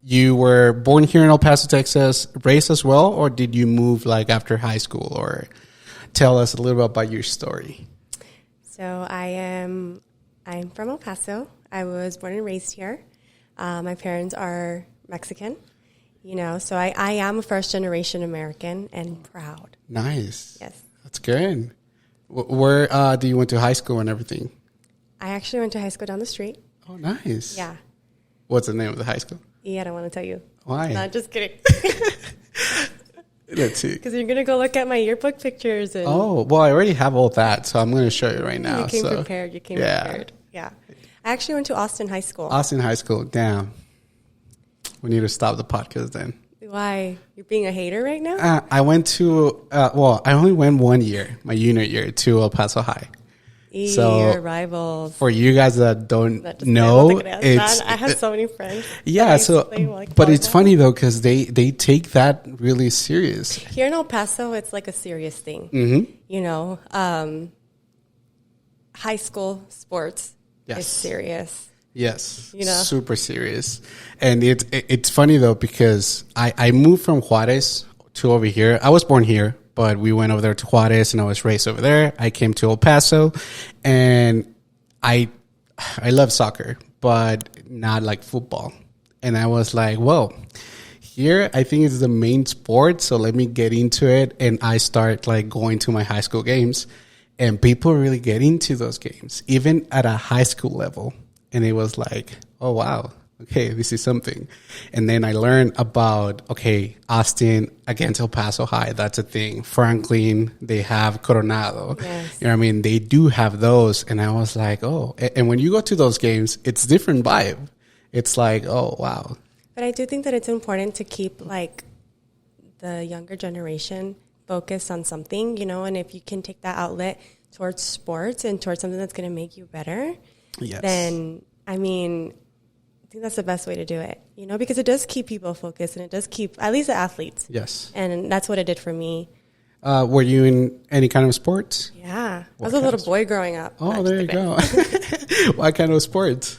you were born here in El Paso, Texas, raised as well, or did you move like after high school? Or tell us a little bit about your story. So I'm from El Paso. I was born and raised here. My parents are Mexican, so I am a first generation American and proud. Nice. Yes. That's good. Where do you went to high school and everything? I actually went to high school down the street. Oh, nice. Yeah. What's the name of the high school? Yeah, I don't want to tell you. Why? No, just kidding. Let's see. Because you're going to go look at my yearbook pictures. And Oh, well, I already have all that, so I'm going to show you right now. You came prepared. Prepared. Yeah. I actually went to Austin High School. Austin High School. Damn. We need to stop the podcast then. Why? You're being a hater right now? I went to, I only went 1 year, my junior year, to El Paso High. So your rivals. For you guys that don't know, I have so many friends. Yeah, but it's funny though because they take that really serious. Here in El Paso, it's like a serious thing. Mm-hmm. High school sports is serious. Yes, super serious. And it's funny though because I moved from Juarez to over here. I was born here, but we went over there to Juarez and I was raised over there. I came to El Paso and I love soccer, but not like football. And I was like, well, here I think it's the main sport. So let me get into it. And I start like going to my high school games and people really get into those games, even at a high school level. And it was like, oh, wow. Okay, this is something. And then I learned about, Austin against El Paso High. That's a thing. Franklin, they have Coronado. Yes. You know what I mean? They do have those. And I was like, oh. And when you go to those games, it's different vibe. It's like, oh, wow. But I do think that it's important to keep, like, the younger generation focused on something, and if you can take that outlet towards sports and towards something that's going to make you better, then, I think that's the best way to do it, because it does keep people focused and it does keep at least the athletes. Yes. And that's what it did for me. Were you in any kind of sports? Yeah. I was a little boy growing up. Oh, there you go. What kind of sports?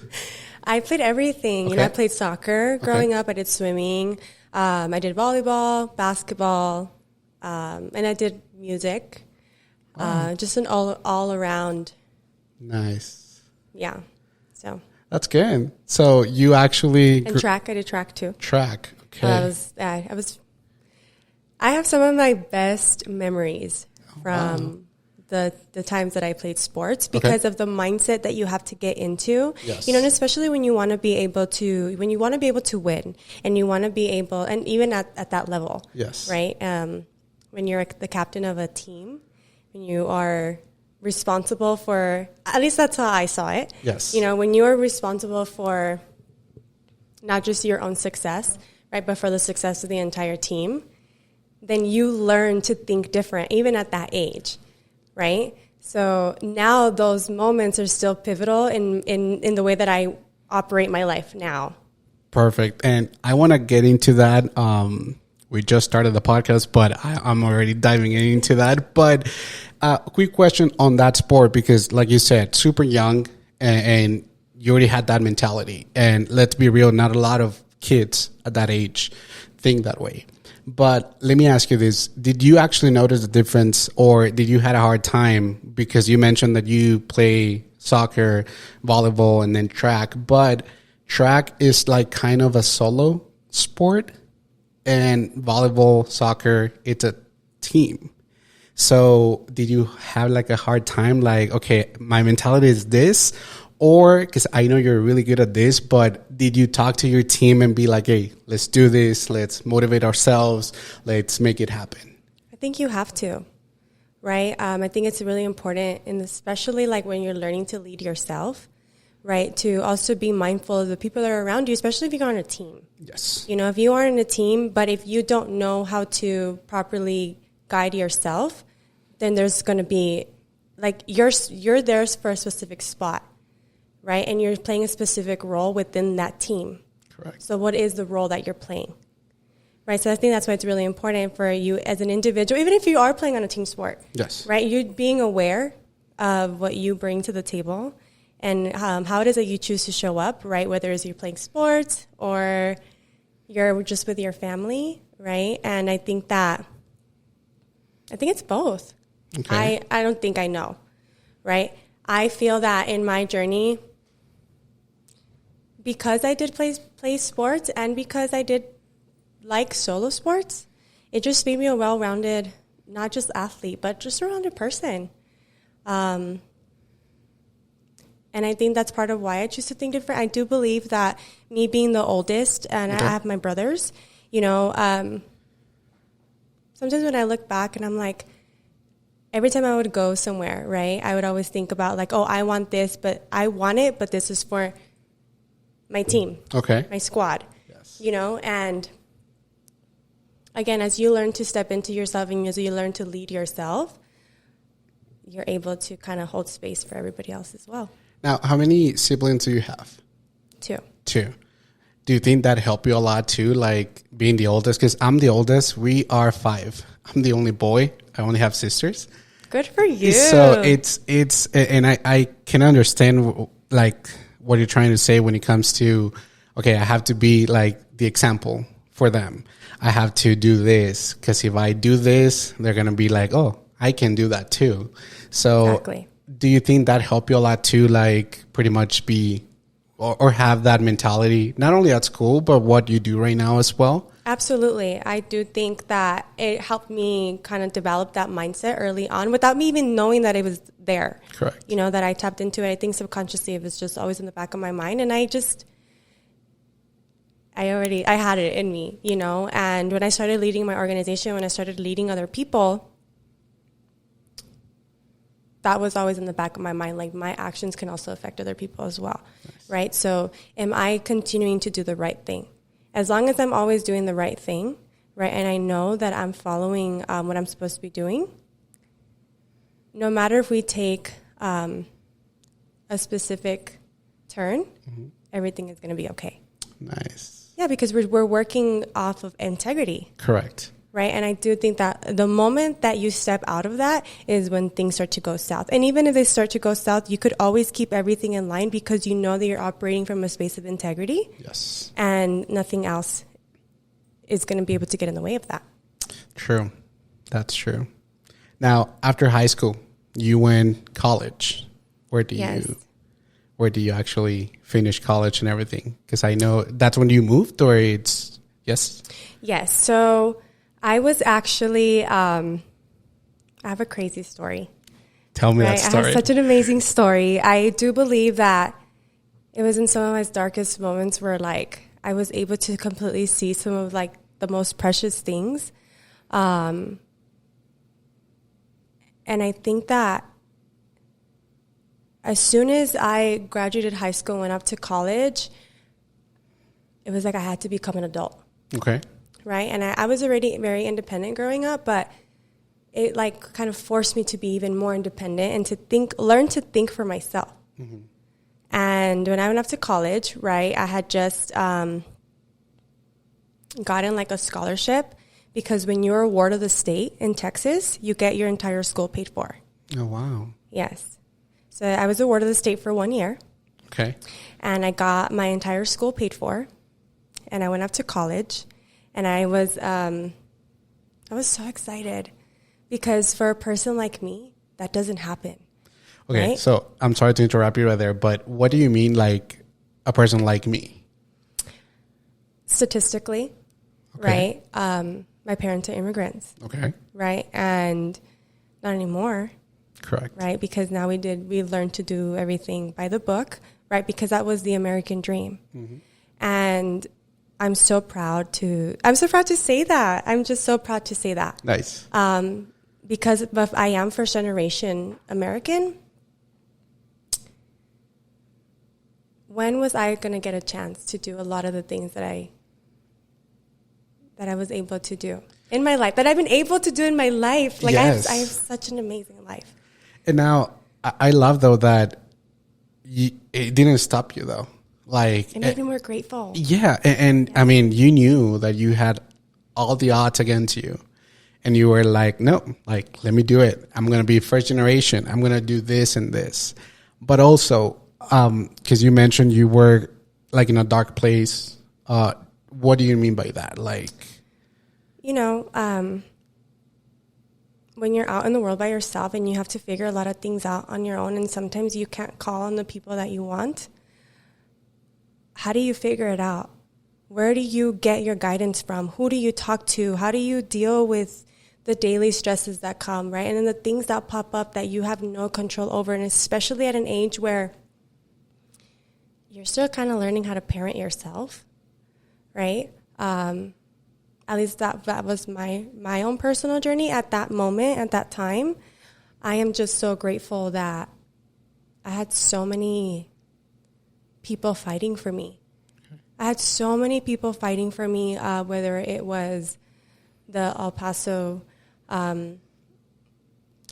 I played everything. Okay. I played soccer growing up. I did swimming. I did volleyball, basketball, and I did music. Just an all around. Nice. Yeah. So. That's good. So you actually... And track. I did track too. Track. Okay. I have some of my best memories from the times that I played sports because of the mindset that you have to get into. Yes. And especially when you want to be able to win and you want to be able, and even at that level. Yes. Right? When you're the captain of a team, when you are responsible for, at least that's how I saw it. Yes. When you're responsible for not just your own success, right, but for the success of the entire team, then you learn to think different, even at that age, right? So now those moments are still pivotal in the way that I operate my life now. Perfect. And I want to get into that. We just started the podcast, but I'm already diving into that. But a quick question on that sport, because like you said, super young and you already had that mentality. And let's be real, not a lot of kids at that age think that way. But let me ask you this. Did you actually notice the difference, or did you had a hard time? Because you mentioned that you play soccer, volleyball, and then track. But track is like kind of a solo sport, and volleyball, soccer, it's a team. So did you have like a hard time? Like, okay, my mentality is this, or because I know you're really good at this, but did you talk to your team and be like, hey, let's do this. Let's motivate ourselves. Let's make it happen. I think you have to, right? I think it's really important, and especially like when you're learning to lead yourself, right? To also be mindful of the people that are around you, especially if you're on a team. Yes. If you are in a team, but if you don't know how to properly guide yourself, then there's going to be like you're there for a specific spot, right? And you're playing a specific role within that team. Correct. So what is the role that you're playing, right? So I think that's why it's really important for you as an individual, even if you are playing on a team sport. Yes. Right? You being aware of what you bring to the table and how it is that you choose to show up, right? Whether it's you're playing sports or you're just with your family, right? And I think it's both. Okay. I don't think I know, right? I feel that in my journey, because I did play sports and because I did like solo sports, it just made me a well-rounded, not just athlete, but just a rounded person. And I think that's part of why I choose to think different. I do believe that me being the oldest, and I have my brothers, you know, sometimes when I look back and I'm like, every time I would go somewhere, right, I would always think about like, oh, I want this, but I want it, but this is for my team, my squad, you know, and again, as you learn to step into yourself and as you learn to lead yourself, you're able to kind of hold space for everybody else as well. Now, how many siblings do you have? Two. Do you think that helped you a lot too, like being the oldest? Because I'm the oldest. We are 5. I'm the only boy. I only have sisters. Good for you. So it's and I can understand like what you're trying to say when it comes to, okay, I have to be like the example for them. I have to do this because if I do this, they're going to be like, oh, I can do that too. So exactly. Do you think that helped you a lot too, like pretty much be or have that mentality, not only at school, but what you do right now as well? Absolutely. I do think that it helped me kind of develop that mindset early on without me even knowing that it was there. Correct. You know, that I tapped into it. I think subconsciously it was just always in the back of my mind. And I had it in me, you know. And when I started leading my organization, when I started leading other people, that was always in the back of my mind. Like, my actions can also affect other people as well. Nice. Right? So am I continuing to do the right thing? As long as I'm always doing the right thing, right, and I know that I'm following what I'm supposed to be doing, no matter if we take a specific turn, everything is going to be okay. Nice. Yeah, because we're working off of integrity. Correct. Right, and I do think that the moment that you step out of that is when things start to go south. And even if they start to go south, you could always keep everything in line because you know that you're operating from a space of integrity. Yes. And nothing else is going to be able to get in the way of that. True. That's true. Now, after high school, you went college. Where do you actually finish college and everything? Because I know that's when you moved, or it's yes. Yes. So I was actually, I have a crazy story. Tell me that story. I have such an amazing story. I do believe that it was in some of my darkest moments where, like, I was able to completely see some of, like, the most precious things. And I think that as soon as I graduated high school and went up to college, it was like I had to become an adult. Okay. Right? And I was already very independent growing up, but it like kind of forced me to be even more independent and to learn to think for myself. Mm-hmm. And when I went up to college, right, I had just gotten like a scholarship because when you're a ward of the state in Texas, you get your entire school paid for. Oh, wow. Yes. So I was a ward of the state for 1 year. Okay. And I got my entire school paid for. And I went up to college. And I was so excited because for a person like me, that doesn't happen. Okay, right? So I'm sorry to interrupt you right there, but what do you mean, like a person like me? Statistically, right? My parents are immigrants. Okay. Right? And not anymore. Correct. Right? Because now we learned to do everything by the book, right? Because that was the American dream. Mm-hmm. And I'm so proud to say that. I'm just so proud to say that. Nice. Because if I am first generation American, when was I going to get a chance to do a lot of the things that I was able to do in my life, that I've been able to do in my life? Like, yes. I have such an amazing life. And now I love though that it didn't stop you though. Like, it made me more grateful. Yeah. And I mean, you knew that you had all the odds against you. And you were like, no, like, let me do it. I'm going to be first generation. I'm going to do this and this. But also, because you mentioned you were like in a dark place what do you mean by that? Like, you know, when you're out in the world by yourself and you have to figure a lot of things out on your own, and sometimes you can't call on the people that you want, how do you figure it out? Where do you get your guidance from? Who do you talk to? How do you deal with the daily stresses that come, right? And then the things that pop up that you have no control over, and especially at an age where you're still kind of learning how to parent yourself, right? At least that was my own personal journey at that moment, at that time. I am just so grateful that I had so many people fighting for me. I had so many people fighting for me, whether it was the El Paso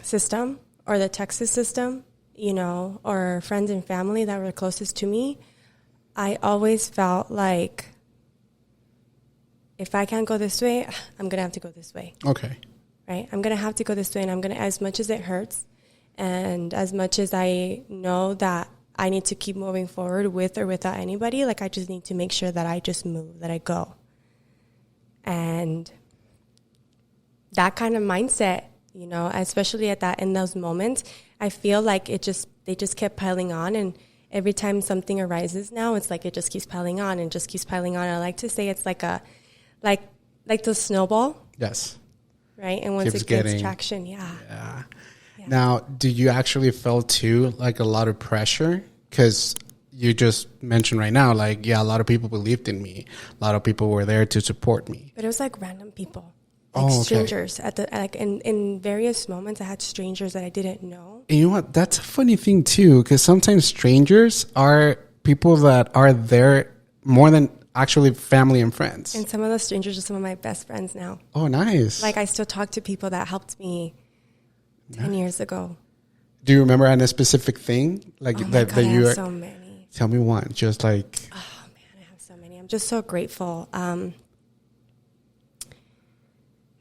system or the Texas system, you know, or friends and family that were closest to me. I always felt like, if I can't go this way, I'm going to have to go this way. Okay. Right? I'm going to have to go this way, and I'm going to, as much as it hurts and as much as I know that I need to keep moving forward with or without anybody, like, I just need to make sure that I just move, that I go. And that kind of mindset, you know, especially in those moments, I feel like they just kept piling on, and every time something arises now, it's like it just keeps piling on and just keeps piling on. I like to say it's like the snowball. Yes. Right? And once it gets traction, yeah. Now, do you actually feel too like a lot of pressure? Because you just mentioned right now, like, a lot of people believed in me. A lot of people were there to support me. But it was like random people. Like strangers in various moments. I had strangers that I didn't know. And you know what? That's a funny thing too, because sometimes strangers are people that are there more than actually family and friends. And some of those strangers are some of my best friends now. Oh, nice. Like, I still talk to people that helped me 10 years ago. Do you remember a specific thing? Like that I you have are, so many. Tell me one. Just like, oh man, I have so many. I'm just so grateful.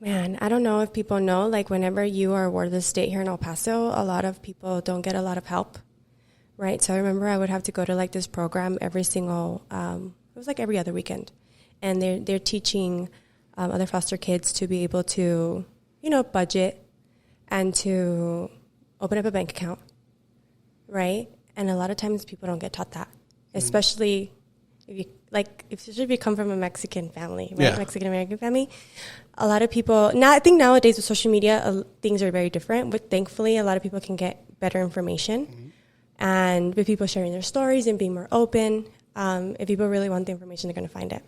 Man, I don't know if people know, like, whenever you are awarded the state here in El Paso, a lot of people don't get a lot of help, right? So I remember I would have to go to, like, this program every single, it was like every other weekend. And they're teaching other foster kids to be able to, you know, budget and to open up a bank account, right? And a lot of times people don't get taught that, especially if you come from a Mexican family, right? Yeah. Mexican-American family. A lot of people, I think nowadays with social media, things are very different, but thankfully a lot of people can get better information. Mm-hmm. And with people sharing their stories and being more open, if people really want the information, they're going to find it.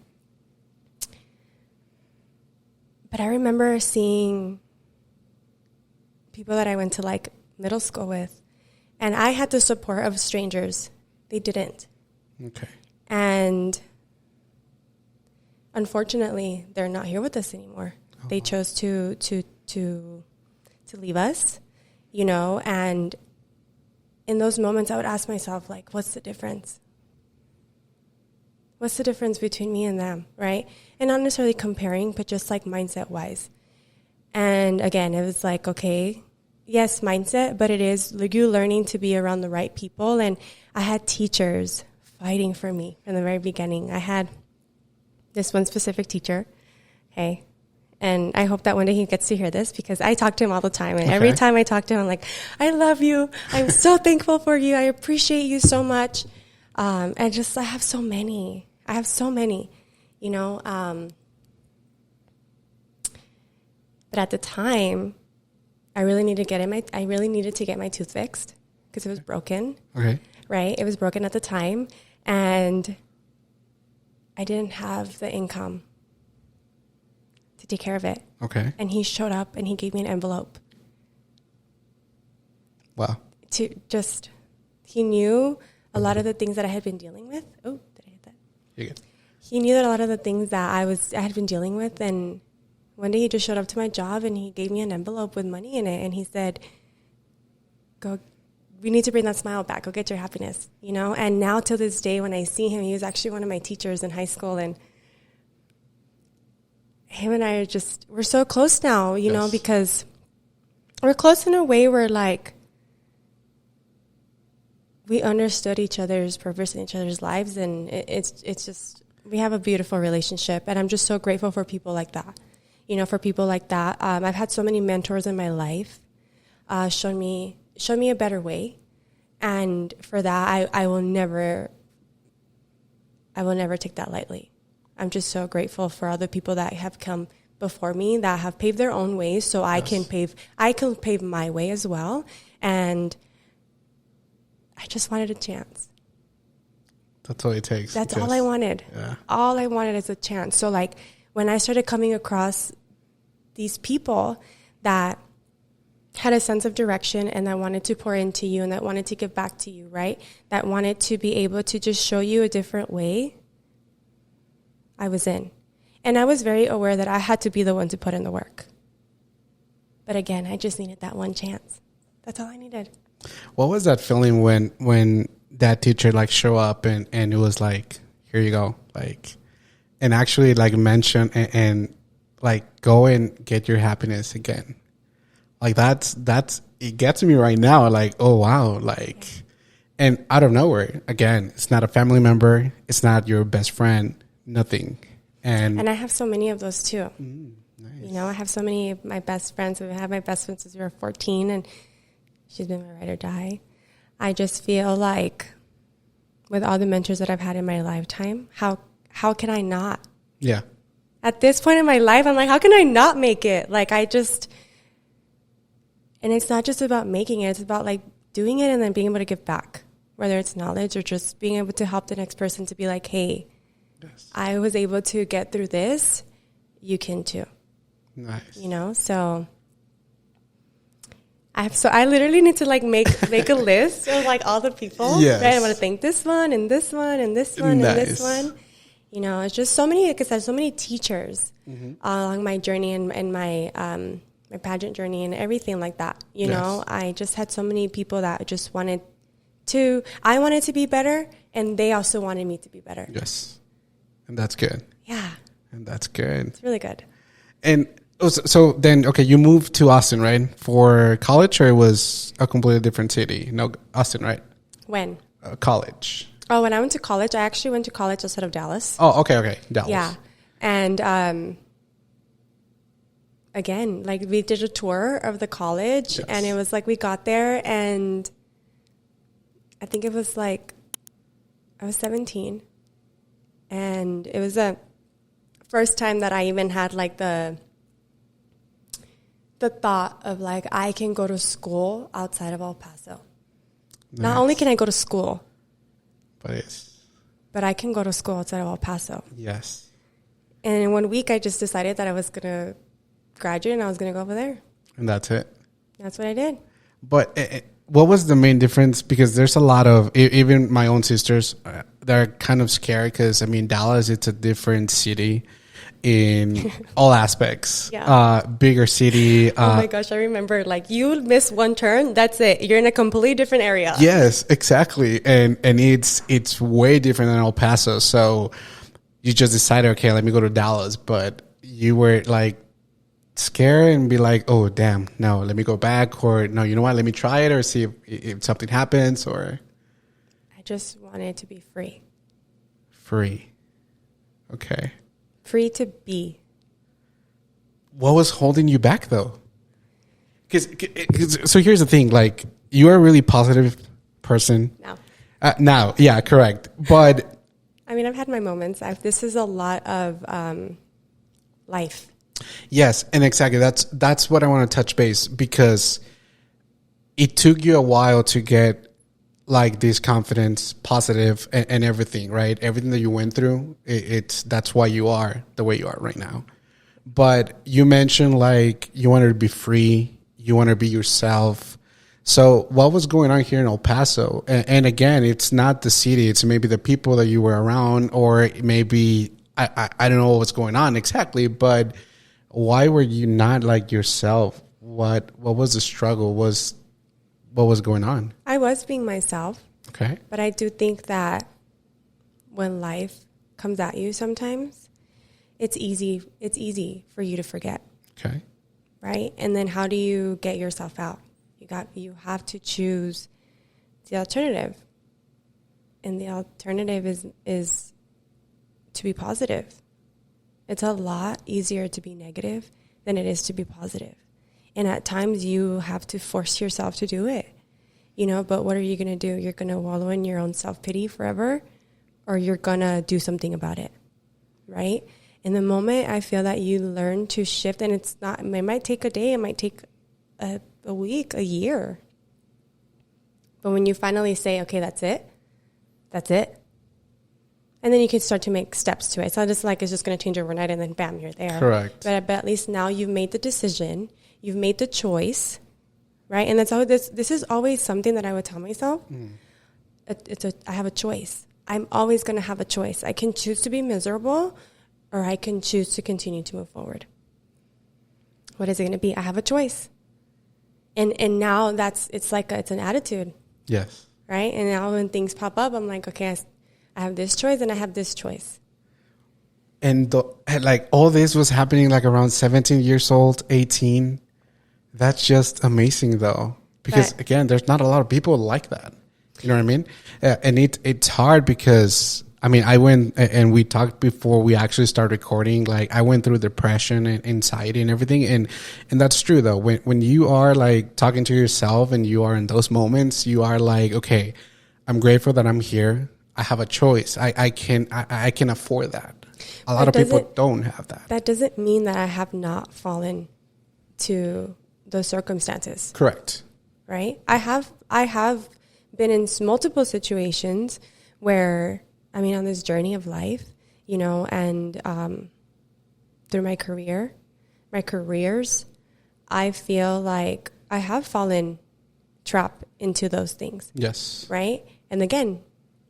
But I remember seeing people that I went to, like, middle school with, and I had the support of strangers. They didn't. Okay. And unfortunately, they're not here with us anymore. Oh. They chose to leave us, you know, and in those moments I would ask myself, like, what's the difference? What's the difference between me and them, right? And not necessarily comparing, but just, like, mindset-wise. And again, it was like, okay, yes, mindset, but it is like you learning to be around the right people. And I had teachers fighting for me from the very beginning. I had this one specific teacher, okay, and I hope that one day he gets to hear this, because I talk to him all the time. And every time I talk to him, I'm like, I love you. I'm so thankful for you. I appreciate you so much. And I have so many. You know. But at the time, I really needed to get my tooth fixed because it was broken. Okay. Right? It was broken at the time, and I didn't have the income to take care of it. Okay. And he showed up and he gave me an envelope. Wow. He knew a lot of the things that I had been dealing with. Oh, did I hit that? You're good. He knew that a lot of the things that I had been dealing with, and one day he just showed up to my job and he gave me an envelope with money in it, and he said, "Go, we need to bring that smile back. Go get your happiness," you know? And now to this day, when I see him, he was actually one of my teachers in high school, and him and I we're so close now, you know, because we're close in a way where, like, we understood each other's purpose in each other's lives, and it's just We have a beautiful relationship, and I'm just so grateful for people like that. For people like that. I've had so many mentors in my life, shown me a better way. And for that, I will never take that lightly. I'm just so grateful for other people that have come before me that have paved their own ways, so I can pave my way as well. And I just wanted a chance. That's all it takes. That's all I wanted. Yeah. All I wanted is a chance. So like when I started coming across these people that had a sense of direction and that wanted to pour into you and that wanted to give back to you, right? That wanted to be able to just show you a different way, I was in. And I was very aware that I had to be the one to put in the work. But again, I just needed that one chance. That's all I needed. What was that feeling when that teacher like show up and it was like, here you go, like, and actually like mention and like go and get your happiness again? Like that's it gets me right now. Like, oh wow, like, and out of nowhere again, it's not a family member, it's not your best friend, nothing. And I have so many of those too. Nice. I have so many of my best friends. I've had my best friend since we were 14, and she's been my ride or die. I just feel like with all the mentors that I've had in my lifetime, how can I not? Yeah. At this point in my life, I'm like, how can I not make it? Like and it's not just about making it, it's about like doing it and then being able to give back, whether it's knowledge or just being able to help the next person to be like, hey, yes, I was able to get through this, you can too. Nice. So I literally need to like make a list of like all the people. Yes. Right? I want to thank this one and this one and this one and this one. It's just so many, like I said, so many teachers along my journey and my my pageant journey and everything like that. I just had so many people that just I wanted to be better, and they also wanted me to be better. Yes. And that's good. Yeah. And that's good. It's really good. And so then, okay, you moved to Austin, right? For college, or it was a completely different city? No, Austin, right? When? College. Oh, when I went to college, I actually went to college outside of Dallas. Oh, okay. Dallas. Yeah. And again, like we did a tour of the college, yes, and it was like we got there, and I think it was like I was 17, and it was the first time that I even had like the thought of like I can go to school outside of El Paso. Nice. Not only can I go to school, but I can go to school outside of El Paso. Yes. And in 1 week, I just decided that I was going to graduate and I was going to go over there. And that's it. That's what I did. But what was the main difference? Because there's a lot of, even my own sisters, they're kind of scared because, Dallas, it's a different city in all aspects. Yeah. Bigger city. Oh my gosh, I remember, like, you miss one turn, that's it. You're in a completely different area. Yes, exactly. And it's way different than El Paso. So you just decided, okay, let me go to Dallas. But you were like scared and be like, oh, damn, no, let me go back. Or no, you know what, let me try it or see if something happens. Or I just wanted to be free. Free. Okay. Free to be. What was holding you back, though? So here's the thing. Like, you are a really positive person. Now, yeah, correct. But I've had my moments. This is a lot of life. Yes, and exactly. That's what I want to touch base, because it took you a while to get like this confidence, positive, and everything, right? Everything that you went through, that's why you are the way you are right now. But you mentioned like you wanted to be free, you want to be yourself. So what was going on here in El Paso? And again, it's not the city; it's maybe the people that you were around, or maybe I don't know what's going on exactly. But why were you not like yourself? What was the struggle? What was going on? I was being myself. Okay. But I do think that when life comes at you sometimes, it's easy for you to forget. Okay. Right? And then how do you get yourself out? You have to choose the alternative. And the alternative is to be positive. It's a lot easier to be negative than it is to be positive. And at times you have to force yourself to do it, you know, but what are you going to do? You're going to wallow in your own self-pity forever, or you're going to do something about it, right? In the moment I feel that you learn to shift, and it might take a day, it might take a week, a year. But when you finally say, okay, that's it. And then you can start to make steps to it. It's not just like it's just going to change overnight and then bam, you're there. Correct. But at least now you've made the decision. You've made the choice, right? And that's always, this is always something that I would tell myself. I have a choice. I'm always going to have a choice. I can choose to be miserable, or I can choose to continue to move forward. What is it going to be? I have a choice. And now it's an attitude. Yes. Right? And now when things pop up, I'm like, okay, I have this choice and I have this choice. And like all this was happening like around 17 years old, 18. That's just amazing though. Because again, there's not a lot of people like that. You know what I mean? And it's hard because, I mean, I went, and we talked before we actually started recording, like I went through depression and anxiety and everything. And that's true though. When you are like talking to yourself and you are in those moments, you are like, okay, I'm grateful that I'm here. I have a choice. I can afford that. A lot of people don't have that. That doesn't mean that I have not fallen to those circumstances. Correct. Right? I have been in multiple situations where, I mean, on this journey of life, you know, and through my careers, I feel like I have fallen trap into those things. Yes. Right? And again,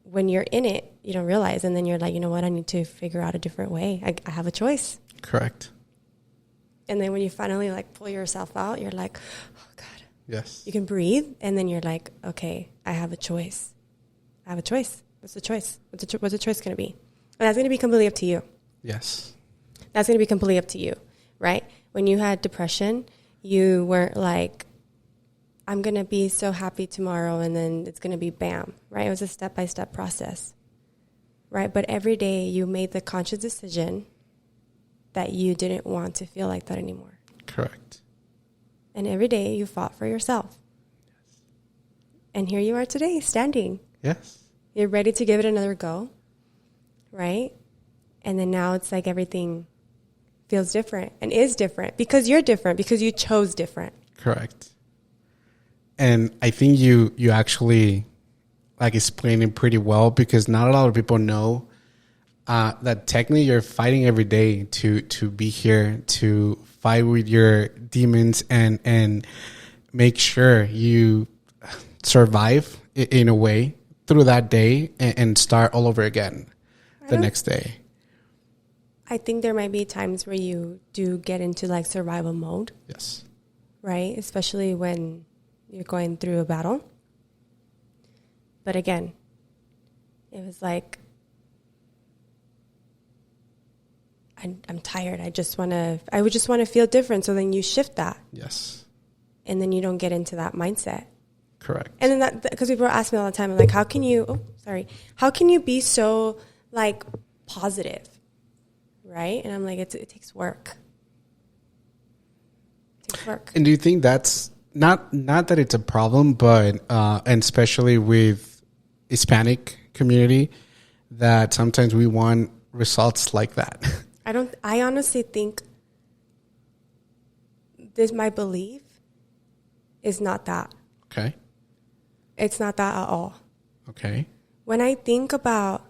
when you're in it, you don't realize. And then you're like, you know what? I need to figure out a different way. I have a choice. Correct. And then when you finally like pull yourself out, you're like, oh God. Yes. You can breathe. And then you're like, okay, I have a choice. I have a choice. What's the choice? What's the choice going to be? And that's going to be completely up to you. Yes. That's going to be completely up to you, right? When you had depression, you weren't like, I'm going to be so happy tomorrow and then it's going to be bam, right? It was a step-by-step process, right? But every day you made the conscious decision that you didn't want to feel like that anymore. Correct. And every day you fought for yourself. Yes. And here you are today, standing. Yes. You're ready to give it another go, right? And then now it's like everything feels different and is different because you're different, because you chose different. Correct. And I think you actually like explained it pretty well, because not a lot of people know that technically you're fighting every day to be here, to fight with your demons and make sure you survive in a way through that day and start all over again the next day. I think there might be times where you do get into like survival mode. Yes. Right? Especially when you're going through a battle. But again, it was like, I'm tired. I would just want to feel different. So then you shift that. Yes. And then you don't get into that mindset. Correct. And then that, because people ask me all the time, I'm like, how can you be so like positive? Right? And I'm like, it takes work. It takes work. And do you think that's not that it's a problem, but and especially with Hispanic community, that sometimes we want results like that? I honestly think my belief is not that. Okay. It's not that at all. Okay. When I think about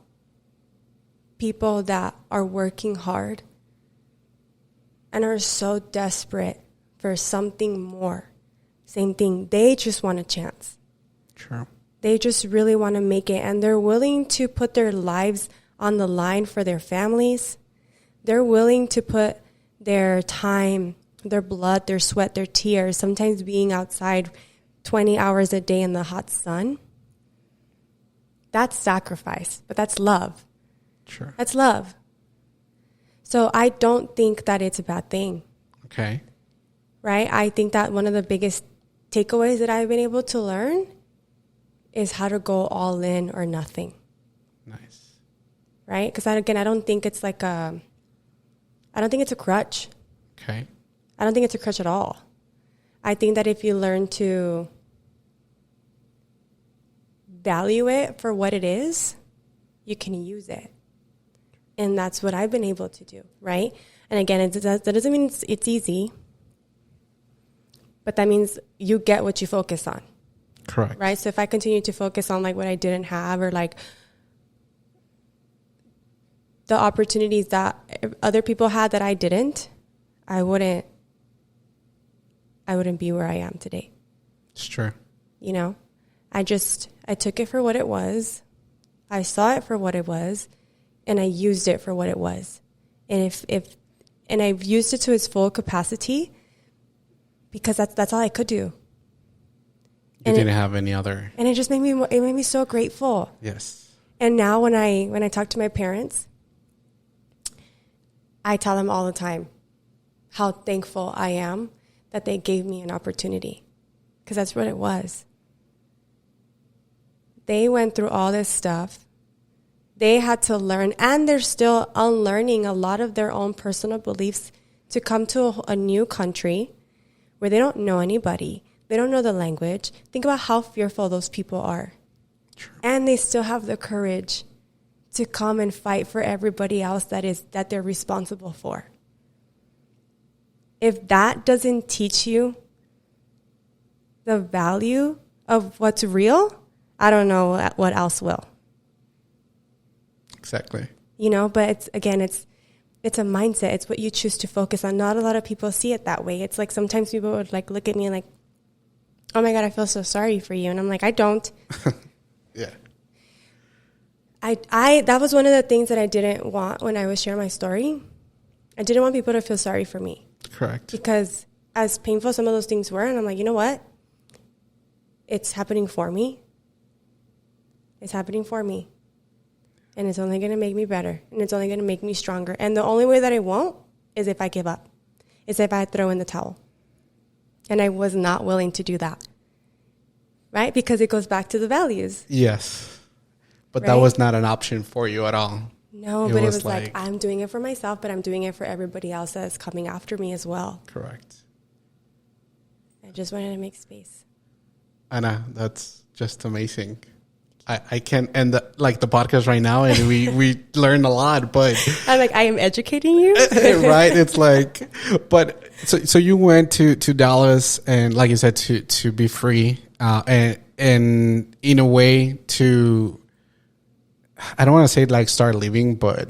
people that are working hard and are so desperate for something more, same thing, they just want a chance. Sure. They just really want to make it, and they're willing to put their lives on the line for their families. They're willing to put their time, their blood, their sweat, their tears, sometimes being outside 20 hours a day in the hot sun. That's sacrifice, but that's love. Sure. That's love. So I don't think that it's a bad thing. Okay. Right? I think that one of the biggest takeaways that I've been able to learn is how to go all in or nothing. Nice. right? Because I don't think it's like I don't think it's a crutch. Okay. I don't think it's a crutch at all. I think that if you learn to value it for what it is, you can use it. And that's what I've been able to do, right? And again, that doesn't mean it's easy, but that means you get what you focus on. Correct. Right? So if I continue to focus on like what I didn't have, or like the opportunities that other people had that I didn't, I wouldn't be where I am today. It's true. You know, I took it for what it was. I saw it for what it was, and I used it for what it was. And and I've used it to its full capacity because that's all I could do. You didn't have any other. And it made me so grateful. Yes. And now when I talk to my parents, I tell them all the time how thankful I am that they gave me an opportunity, because that's what it was. They went through all this stuff. They had to learn, and they're still unlearning a lot of their own personal beliefs to come to a new country where they don't know anybody. They don't know the language. Think about how fearful those people are. True. And they still have the courage to come and fight for everybody else that they're responsible for. If that doesn't teach you the value of what's real, I don't know what else will. Exactly. You know, but it's a mindset. It's what you choose to focus on. Not a lot of people see it that way. It's like sometimes people would like look at me like, oh my God, I feel so sorry for you. And I'm like, I don't. Yeah. That was one of the things that I didn't want when I was sharing my story. I didn't want people to feel sorry for me. Correct. Because as painful some of those things were, and I'm like, you know what? It's happening for me. It's happening for me. And it's only going to make me better. And it's only going to make me stronger. And the only way that I won't is if I give up. Is if I throw in the towel. And I was not willing to do that. Right? Because it goes back to the values. Yes. But right? That was not an option for you at all. No, but it was like, I'm doing it for myself, but I'm doing it for everybody else that is coming after me as well. Correct. I just wanted to make space. Anna, that's just amazing. I can't end the podcast right now, and we learned a lot, but I'm like, I am educating you. Right? It's like, but so you went to Dallas, and like you said, to be free, and in a way to, I don't want to say like start living, but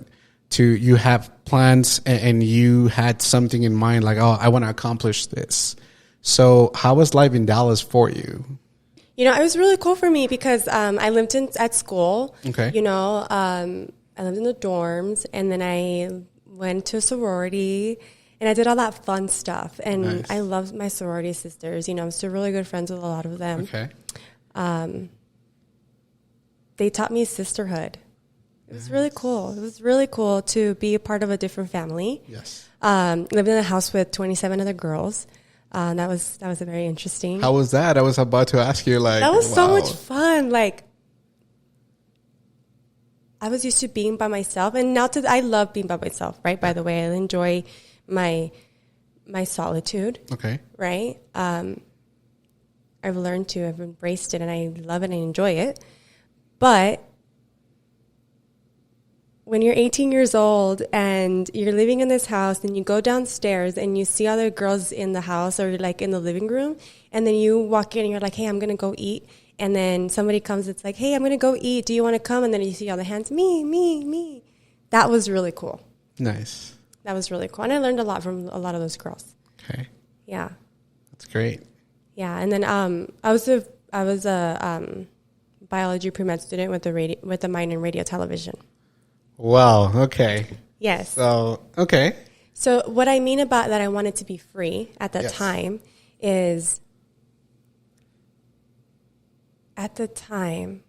you have plans and you had something in mind, like, oh, I want to accomplish this. So how was life in Dallas for you? You know, it was really cool for me because I lived at school. Okay. You know, I lived in the dorms, and then I went to a sorority, and I did all that fun stuff. And nice. I loved my sorority sisters. You know, I'm still really good friends with a lot of them. Okay. They taught me sisterhood. It was really cool. It was really cool to be a part of a different family. Yes. Lived in a house with 27 other girls. That was very interesting. How was that? I was about to ask you, like, that was wow. so much fun. Like, I was used to being by myself, and I love being by myself. Right. By the way, I enjoy my solitude. Okay. Right. I've embraced it, and I love it and enjoy it. But when you're 18 years old and you're living in this house and you go downstairs and you see other girls in the house or like in the living room, and then you walk in and you're like, hey, I'm going to go eat. And then somebody comes, it's like, hey, I'm going to go eat. Do you want to come? And then you see all the hands, me. That was really cool. Nice. That was really cool. And I learned a lot from a lot of those girls. Okay. Yeah. That's great. Yeah. And then I was a biology pre-med student with a minor in radio television. Wow. Okay. Yes. So, okay. So what I mean about that I wanted to be free at that yes. time is at the time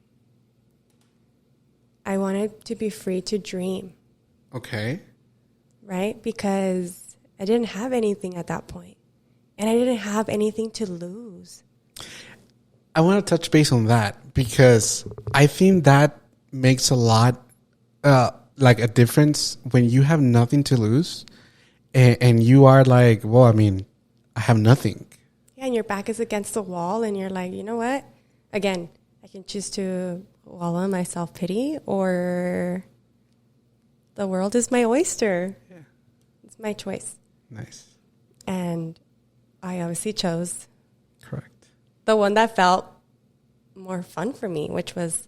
I wanted to be free to dream. Okay. Right? Because I didn't have anything at that point. And I didn't have anything to lose. I want to touch base on that because I think that makes a lot like a difference when you have nothing to lose, and you are like, well, I mean, I have nothing. Yeah, and your back is against the wall, and you're like, you know what? Again, I can choose to wallow in my self-pity, or the world is my oyster. Yeah. It's my choice. Nice. And I obviously chose correct the one that felt more fun for me, which was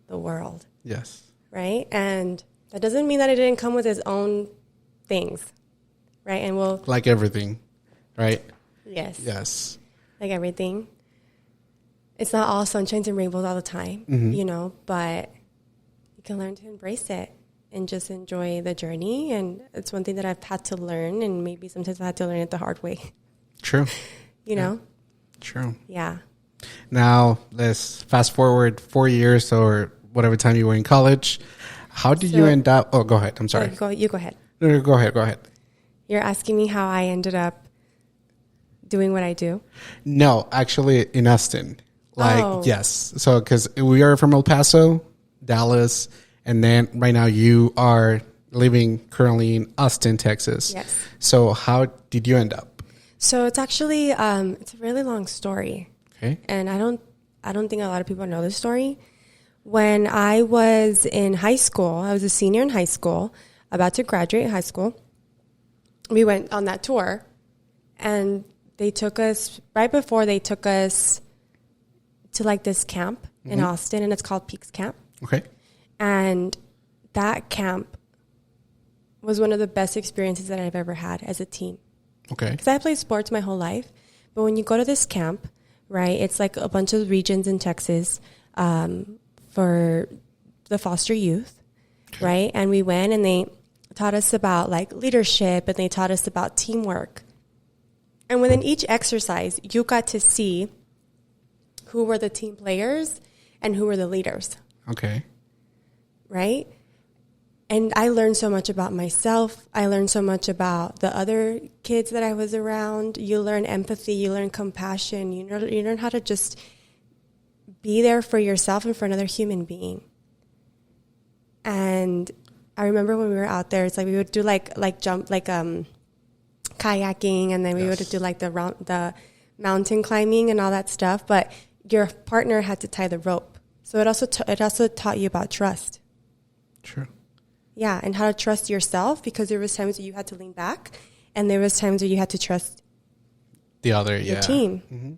the world. Yes. Right? And that doesn't mean that it didn't come with its own things. Right? And we'll... Like everything. Right? Yes. Yes. Like everything. It's not all sunshines and rainbows all the time, you know, but you can learn to embrace it and just enjoy the journey. And it's one thing that I've had to learn, and maybe sometimes I had to learn it the hard way. True. You know? True. Yeah. Now, let's fast forward 4 years or whatever time you were in college. How did you end up? Oh, go ahead. I'm sorry. You go ahead. No, go ahead. Go ahead. You're asking me how I ended up doing what I do? No, actually in Austin. Like, yes. So, because we are from El Paso, Dallas, and then right now you are living currently in Austin, Texas. Yes. So how did you end up? So it's actually, it's a really long story. Okay. And I don't think a lot of people know this story. When I was in high school, I was a senior in high school, about to graduate high school. We went on that tour, and they took us, right before they took us to like this camp in Austin, and it's called Peaks Camp. Okay. And that camp was one of the best experiences that I've ever had as a teen. Okay. Because I played sports my whole life. But when you go to this camp, right, it's like a bunch of regions in Texas for the foster youth, right? And we went, and they taught us about like leadership, and they taught us about teamwork. And within each exercise, you got to see who were the team players and who were the leaders. Okay. Right? And I learned so much about myself. I learned so much about the other kids that I was around. You learn empathy. You learn compassion. You learn how to just be there for yourself and for another human being. And I remember when we were out there, it's like we would do like kayaking, and then we would do like the mountain climbing and all that stuff. But your partner had to tie the rope. So it also taught you about trust. True. Yeah, and how to trust yourself, because there was times where you had to lean back, and there was times where you had to trust your team. Mm-hmm.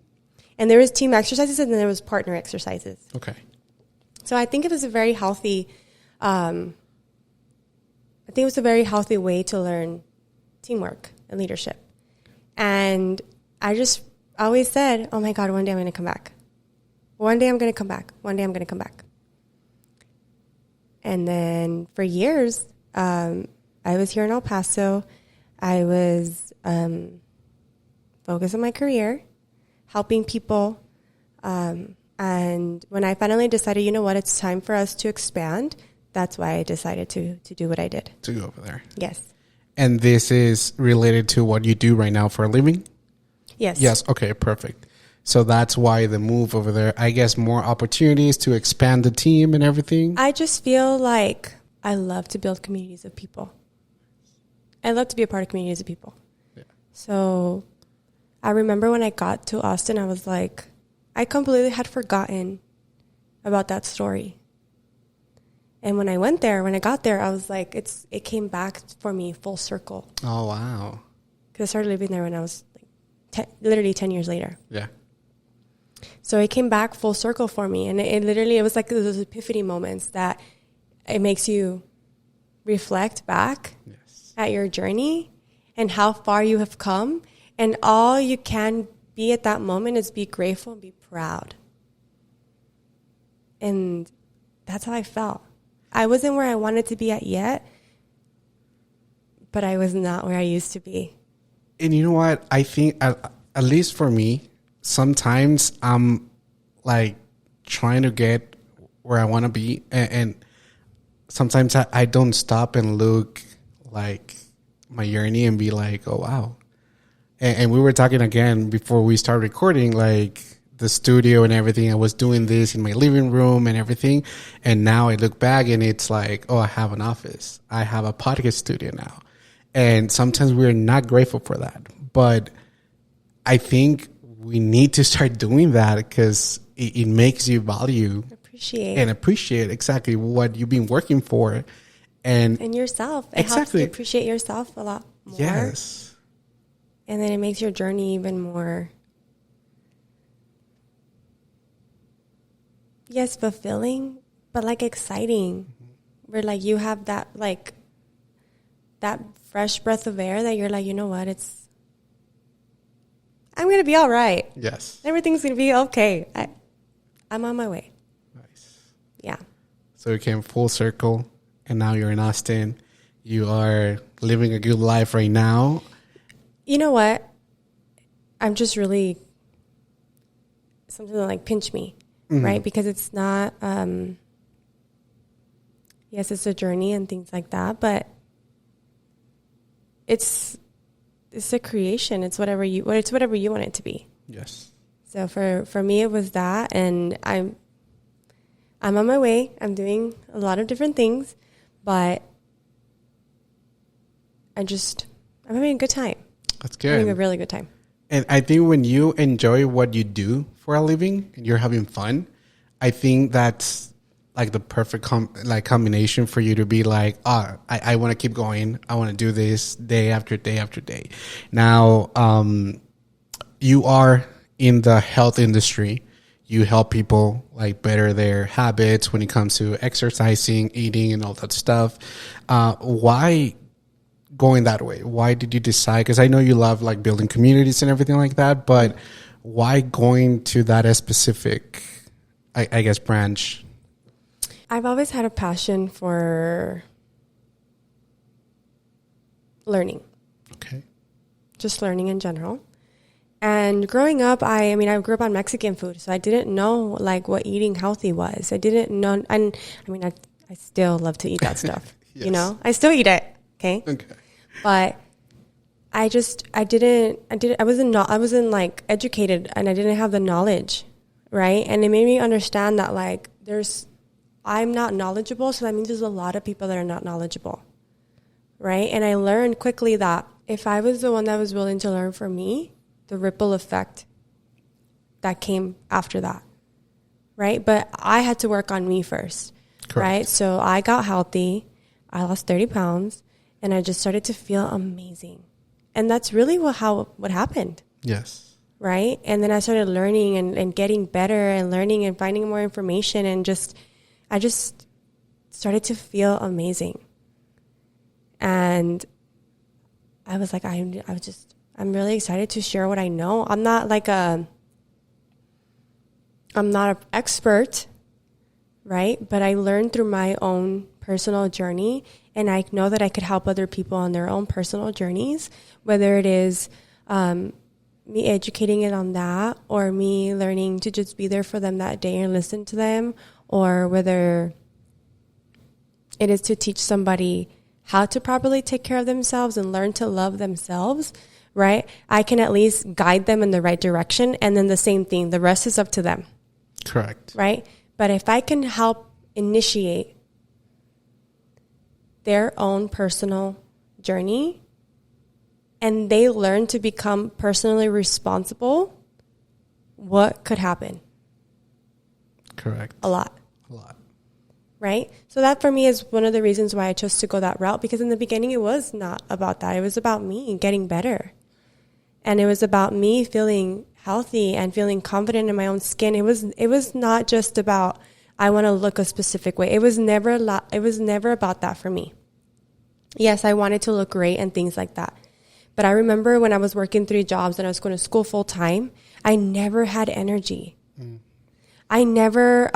And there was team exercises, and then there was partner exercises. Okay. So I think it was a very healthy. I think it was a very healthy way to learn teamwork and leadership. And I just always said, "Oh my God, one day I'm going to come back. One day I'm going to come back. One day I'm going to come back." And then for years, I was here in El Paso. I was focused on my career, helping people. And when I finally decided, you know what, it's time for us to expand, that's why I decided to do what I did. To go over there. Yes. And this is related to what you do right now for a living? Yes. Yes. Okay, perfect. So that's why the move over there. I guess more opportunities to expand the team and everything. I just feel like I love to build communities of people. I love to be a part of communities of people. Yeah. So I remember when I got to Austin, I was like, I completely had forgotten about that story. And when I got there, I was like, it came back for me full circle. Oh, wow. Because I started living there when I was like literally 10 years later. Yeah. So it came back full circle for me. And it was like those epiphany moments that it makes you reflect back at your journey and how far you have come. And all you can be at that moment is be grateful and be proud. And that's how I felt. I wasn't where I wanted to be at yet, but I was not where I used to be. And you know what? I think, at least for me, sometimes I'm like trying to get where I want to be. And sometimes I don't stop and look like my journey and be like, oh, wow. And we were talking again before we start recording, like the studio and everything. I was doing this in my living room and everything. And now I look back and it's like, oh, I have an office. I have a podcast studio now. And sometimes we're not grateful for that. But I think we need to start doing that because it makes you value appreciate exactly what you've been working for. And yourself. It helps you appreciate yourself a lot more. Yes. And then it makes your journey even more, yes, fulfilling, but like exciting. Where like you have that like that fresh breath of air that you're like, you know what, I'm going to be all right. Yes. Everything's going to be okay. I'm on my way. Nice. Yeah. So you came full circle and now you're in Austin. You are living a good life right now. You know what? I'm just really something that like pinch me, right? Because it's not, yes, it's a journey and things like that, but it's a creation. It's whatever you want it to be. Yes. So for me, it was that, and I'm on my way. I'm doing a lot of different things, but I'm having a good time. That's good. I'm having a really good time. And I think when you enjoy what you do for a living and you're having fun, I think that's like the perfect combination for you to be like, I want to keep going. I want to do this day after day after day. Now, you are in the health industry. You help people like better their habits when it comes to exercising, eating, and all that stuff. Why going that way? Why did you decide? Because I know you love like building communities and everything like that, but why going to that specific, I guess, branch? I've always had a passion for learning. Okay. Just learning in general. And growing up, I grew up on Mexican food, so I didn't know like what eating healthy was. I didn't know, and I still love to eat that stuff. Yes. You know, I still eat it. Okay. But I wasn't like educated, and I didn't have the knowledge, right? And it made me understand that like I'm not knowledgeable, so that means there's a lot of people that are not knowledgeable, right? And I learned quickly that if I was the one that was willing to learn for me, the ripple effect that came after that, right? But I had to work on me first, correct, right? So I got healthy. I lost 30 pounds, and I just started to feel amazing. And that's really what happened. Yes. Right? And then I started learning and getting better and learning and finding more information, and I just started to feel amazing. And I was like, I'm really excited to share what I know. I'm not an expert, right? But I learned through my own personal journey, and I know that I could help other people on their own personal journeys, whether it is me educating it on that, or me learning to just be there for them that day and listen to them, or whether it is to teach somebody how to properly take care of themselves and learn to love themselves, right? I can at least guide them in the right direction, and then the same thing, the rest is up to them. Correct. Right? But if I can help initiate their own personal journey, and they learn to become personally responsible, what could happen? Correct. A lot. Right? So that for me is one of the reasons why I chose to go that route, because in the beginning it was not about that. It was about me getting better. And it was about me feeling healthy and feeling confident in my own skin. It was not just about I want to look a specific way. It was never about that for me. Yes, I wanted to look great and things like that. But I remember when I was working 3 jobs and I was going to school full time, I never had energy. I never,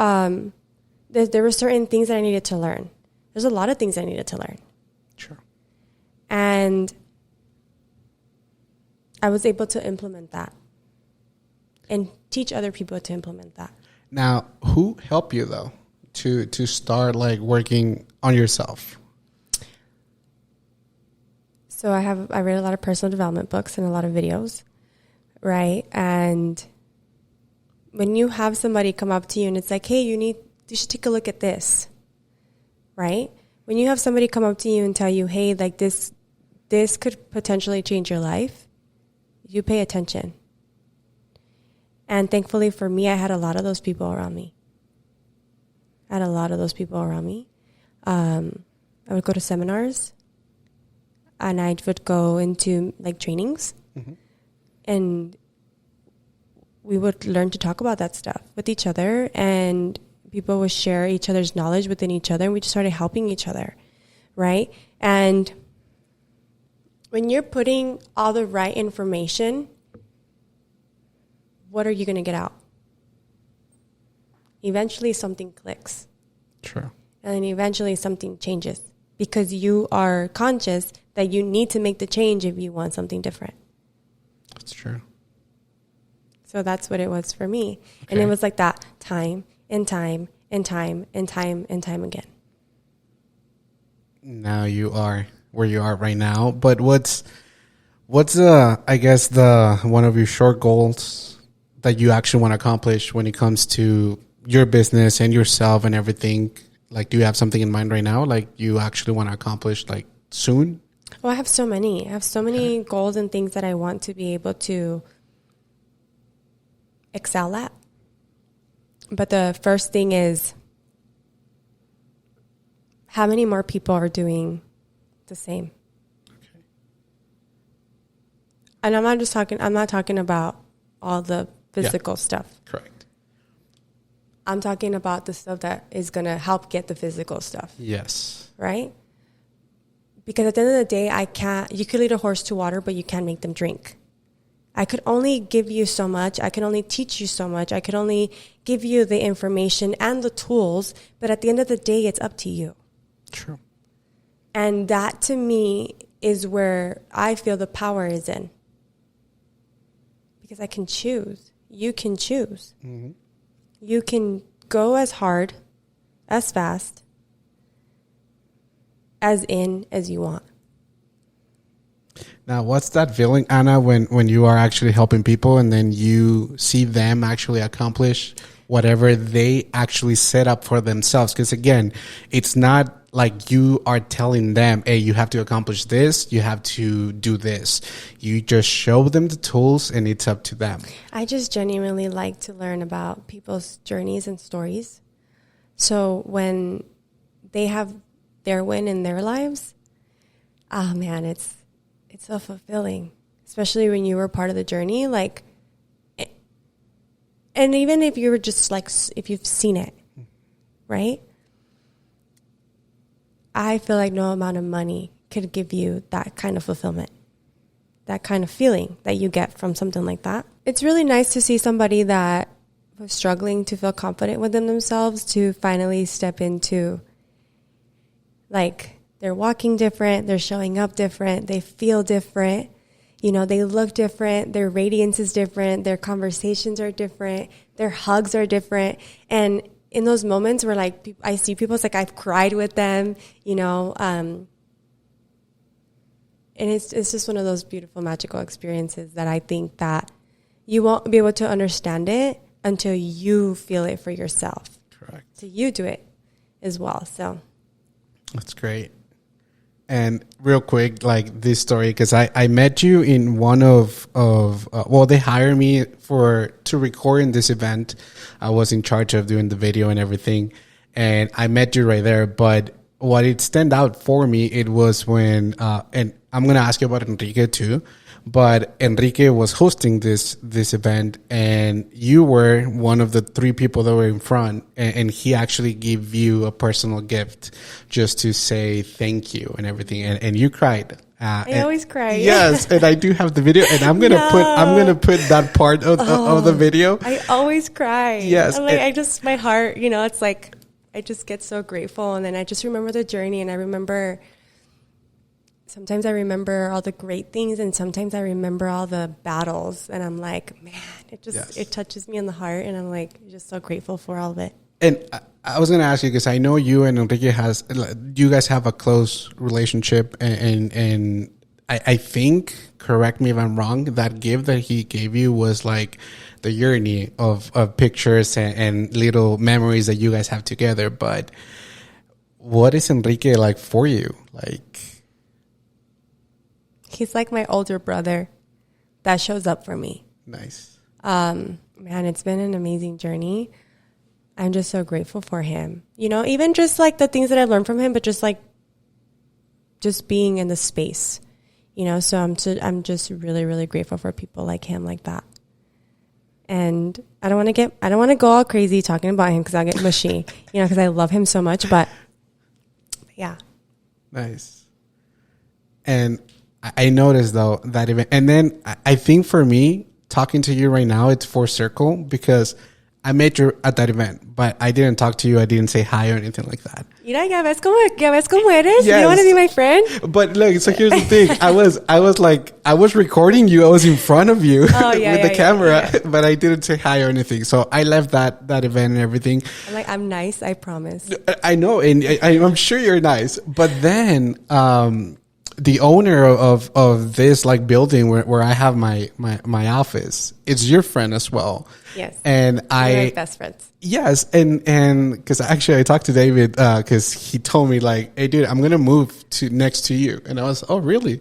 there were certain things that I needed to learn. There's a lot of things I needed to learn. Sure. And I was able to implement that and teach other people to implement that. Now, who helped you though to start like working on yourself? So I read a lot of personal development books and a lot of videos, right? And when you have somebody come up to you and it's like, hey, you should take a look at this, right? When you have somebody come up to you and tell you, hey, like this could potentially change your life, you pay attention. And thankfully for me, I had a lot of those people around me. I would go to seminars and I would go into like trainings and we would learn to talk about that stuff with each other, and people would share each other's knowledge within each other, and we just started helping each other, right? And when you're putting all the right information, what are you going to get out? Eventually something clicks. True. And then eventually something changes because you are conscious that you need to make the change if you want something different. That's true. So that's what it was for me. Okay. And it was like that time and time and time and time and time again. Now you are where you are right now. But what's I guess the one of your short goals that you actually want to accomplish when it comes to your business and yourself and everything? Like, do you have something in mind right now? Like you actually want to accomplish like soon? Well, I have so many. Goals and things that I want to be able to excel at. But the first thing is, how many more people are doing the same? Okay. And I'm not talking about all the physical stuff. Correct. I'm talking about the stuff that is going to help get the physical stuff. Yes. Right? Because at the end of the day, you could lead a horse to water, but you can't make them drink. I could only give you so much. I can only teach you so much. I could only give you the information and the tools. But at the end of the day, it's up to you. True. And that to me is where I feel the power is in. Because I can choose. You can choose. Mm-hmm. You can go as hard, as fast, as you want. Now, what's that feeling, Anna, when you are actually helping people and then you see them actually accomplish whatever they actually set up for themselves? Because again, it's not like you are telling them, hey, you have to accomplish this, you have to do this. You just show them the tools and it's up to them. I just genuinely like to learn about people's journeys and stories. So when they have their win in their lives, oh man, it's so fulfilling, especially when you were part of the journey. Like, and even if you were just like, if you've seen it, right? I feel like no amount of money could give you that kind of fulfillment, that kind of feeling that you get from something like that. It's really nice to see somebody that was struggling to feel confident within themselves to finally step into, like, they're walking different, they're showing up different, they feel different, you know, they look different, their radiance is different, their conversations are different, their hugs are different. And in those moments where, like, I see people, it's like I've cried with them, you know, and it's just one of those beautiful, magical experiences that I think that you won't be able to understand it until you feel it for yourself. Correct. So you do it as well. So that's great. And real quick, like this story, because I met you in one of they hired me to record in this event. I was in charge of doing the video and everything, and I met you right there. But what it stand out for me, it was when, and I'm gonna ask you about Enrique too. But Enrique was hosting this event, and you were one of the 3 people that were in front, and he actually gave you a personal gift just to say thank you and everything, and you cried. I always cry. Yes, and I do have the video, and I'm gonna put that part of the video. I always cry. Yes, I'm like, my heart, you know, it's like I just get so grateful, and then I just remember the journey, and I remember. Sometimes I remember all the great things, and sometimes I remember all the battles, and I'm like, man, it touches me in the heart, and I'm like, just so grateful for all of it. And I was going to ask you, because I know you and Enrique you guys have a close relationship, and I think, correct me if I'm wrong, that gift that he gave you was like the journey of pictures and little memories that you guys have together. But what is Enrique like for you? Like, he's like my older brother that shows up for me. Nice. Man, it's been an amazing journey. I'm just so grateful for him. You know, even just like the things that I've learned from him, but just like just being in the space, you know. So I'm just really, really grateful for people like him, like that. And I don't want to go all crazy talking about him because I'll get mushy, you know, because I love him so much. But yeah. Nice. And I noticed though that event, and then I think for me talking to you right now, it's full circle because I met you at that event, but I didn't talk to you. I didn't say hi or anything like that. Mira, ya ves cómo eres. Yes. You want to be my friend? But look, so here's the thing. I was recording you. I was in front of you with the camera, but I didn't say hi or anything. So I left that event and everything. I'm nice. I promise. I know. And I'm sure you're nice. But then, the owner of this like building where I have my office, it's your friend as well. Yes. And we're best friends. Yes. And because actually I talked to David, because he told me like, hey dude, I'm going to move to next to you. And I was, oh really?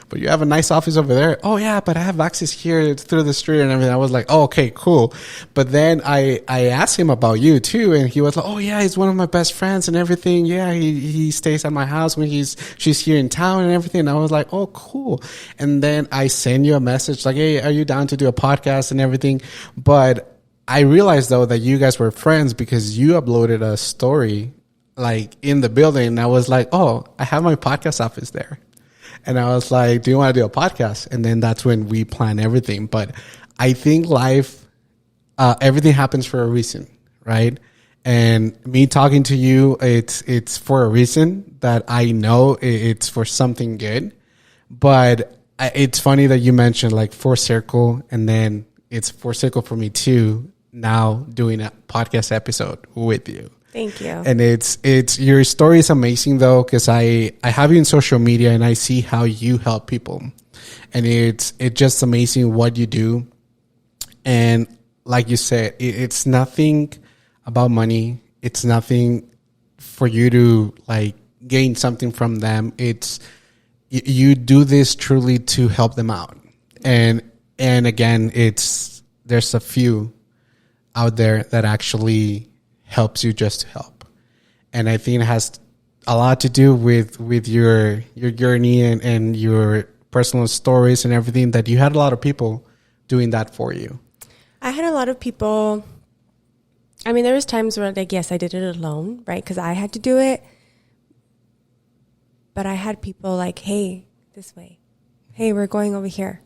But you have a nice office over there. Oh yeah, but I have access here through the street and everything. I was like, oh, okay, cool. But then I asked him about you too. And he was like, oh yeah, he's one of my best friends and everything. Yeah, he stays at my house when she's here in town and everything. And I was like, oh, cool. And then I send you a message like, hey, are you down to do a podcast and everything? But I realized though that you guys were friends because you uploaded a story like in the building. And I was like, oh, I have my podcast office there. And I was like, do you want to do a podcast? And then that's when we plan everything. But I think life, everything happens for a reason, right? And me talking to you, it's for a reason that I know it's for something good. But it's funny that you mentioned like Four Circle, and then it's Four Circle for me too, now doing a podcast episode with you. Thank you. And it's your story is amazing though, because I have you in social media and I see how you help people, and it's just amazing what you do. And like you said, it's nothing about money. It's nothing for you to like gain something from them. It's you do this truly to help them out. And again, there's a few out there that actually helps you just to help. And I think it has a lot to do with your journey and your personal stories and everything, that you had a lot of people doing that for you. I had a lot of people. I mean, there was times where like, yes, I did it alone, right? Because I had to do it. But I had people like, hey, this way. Hey, we're going over here.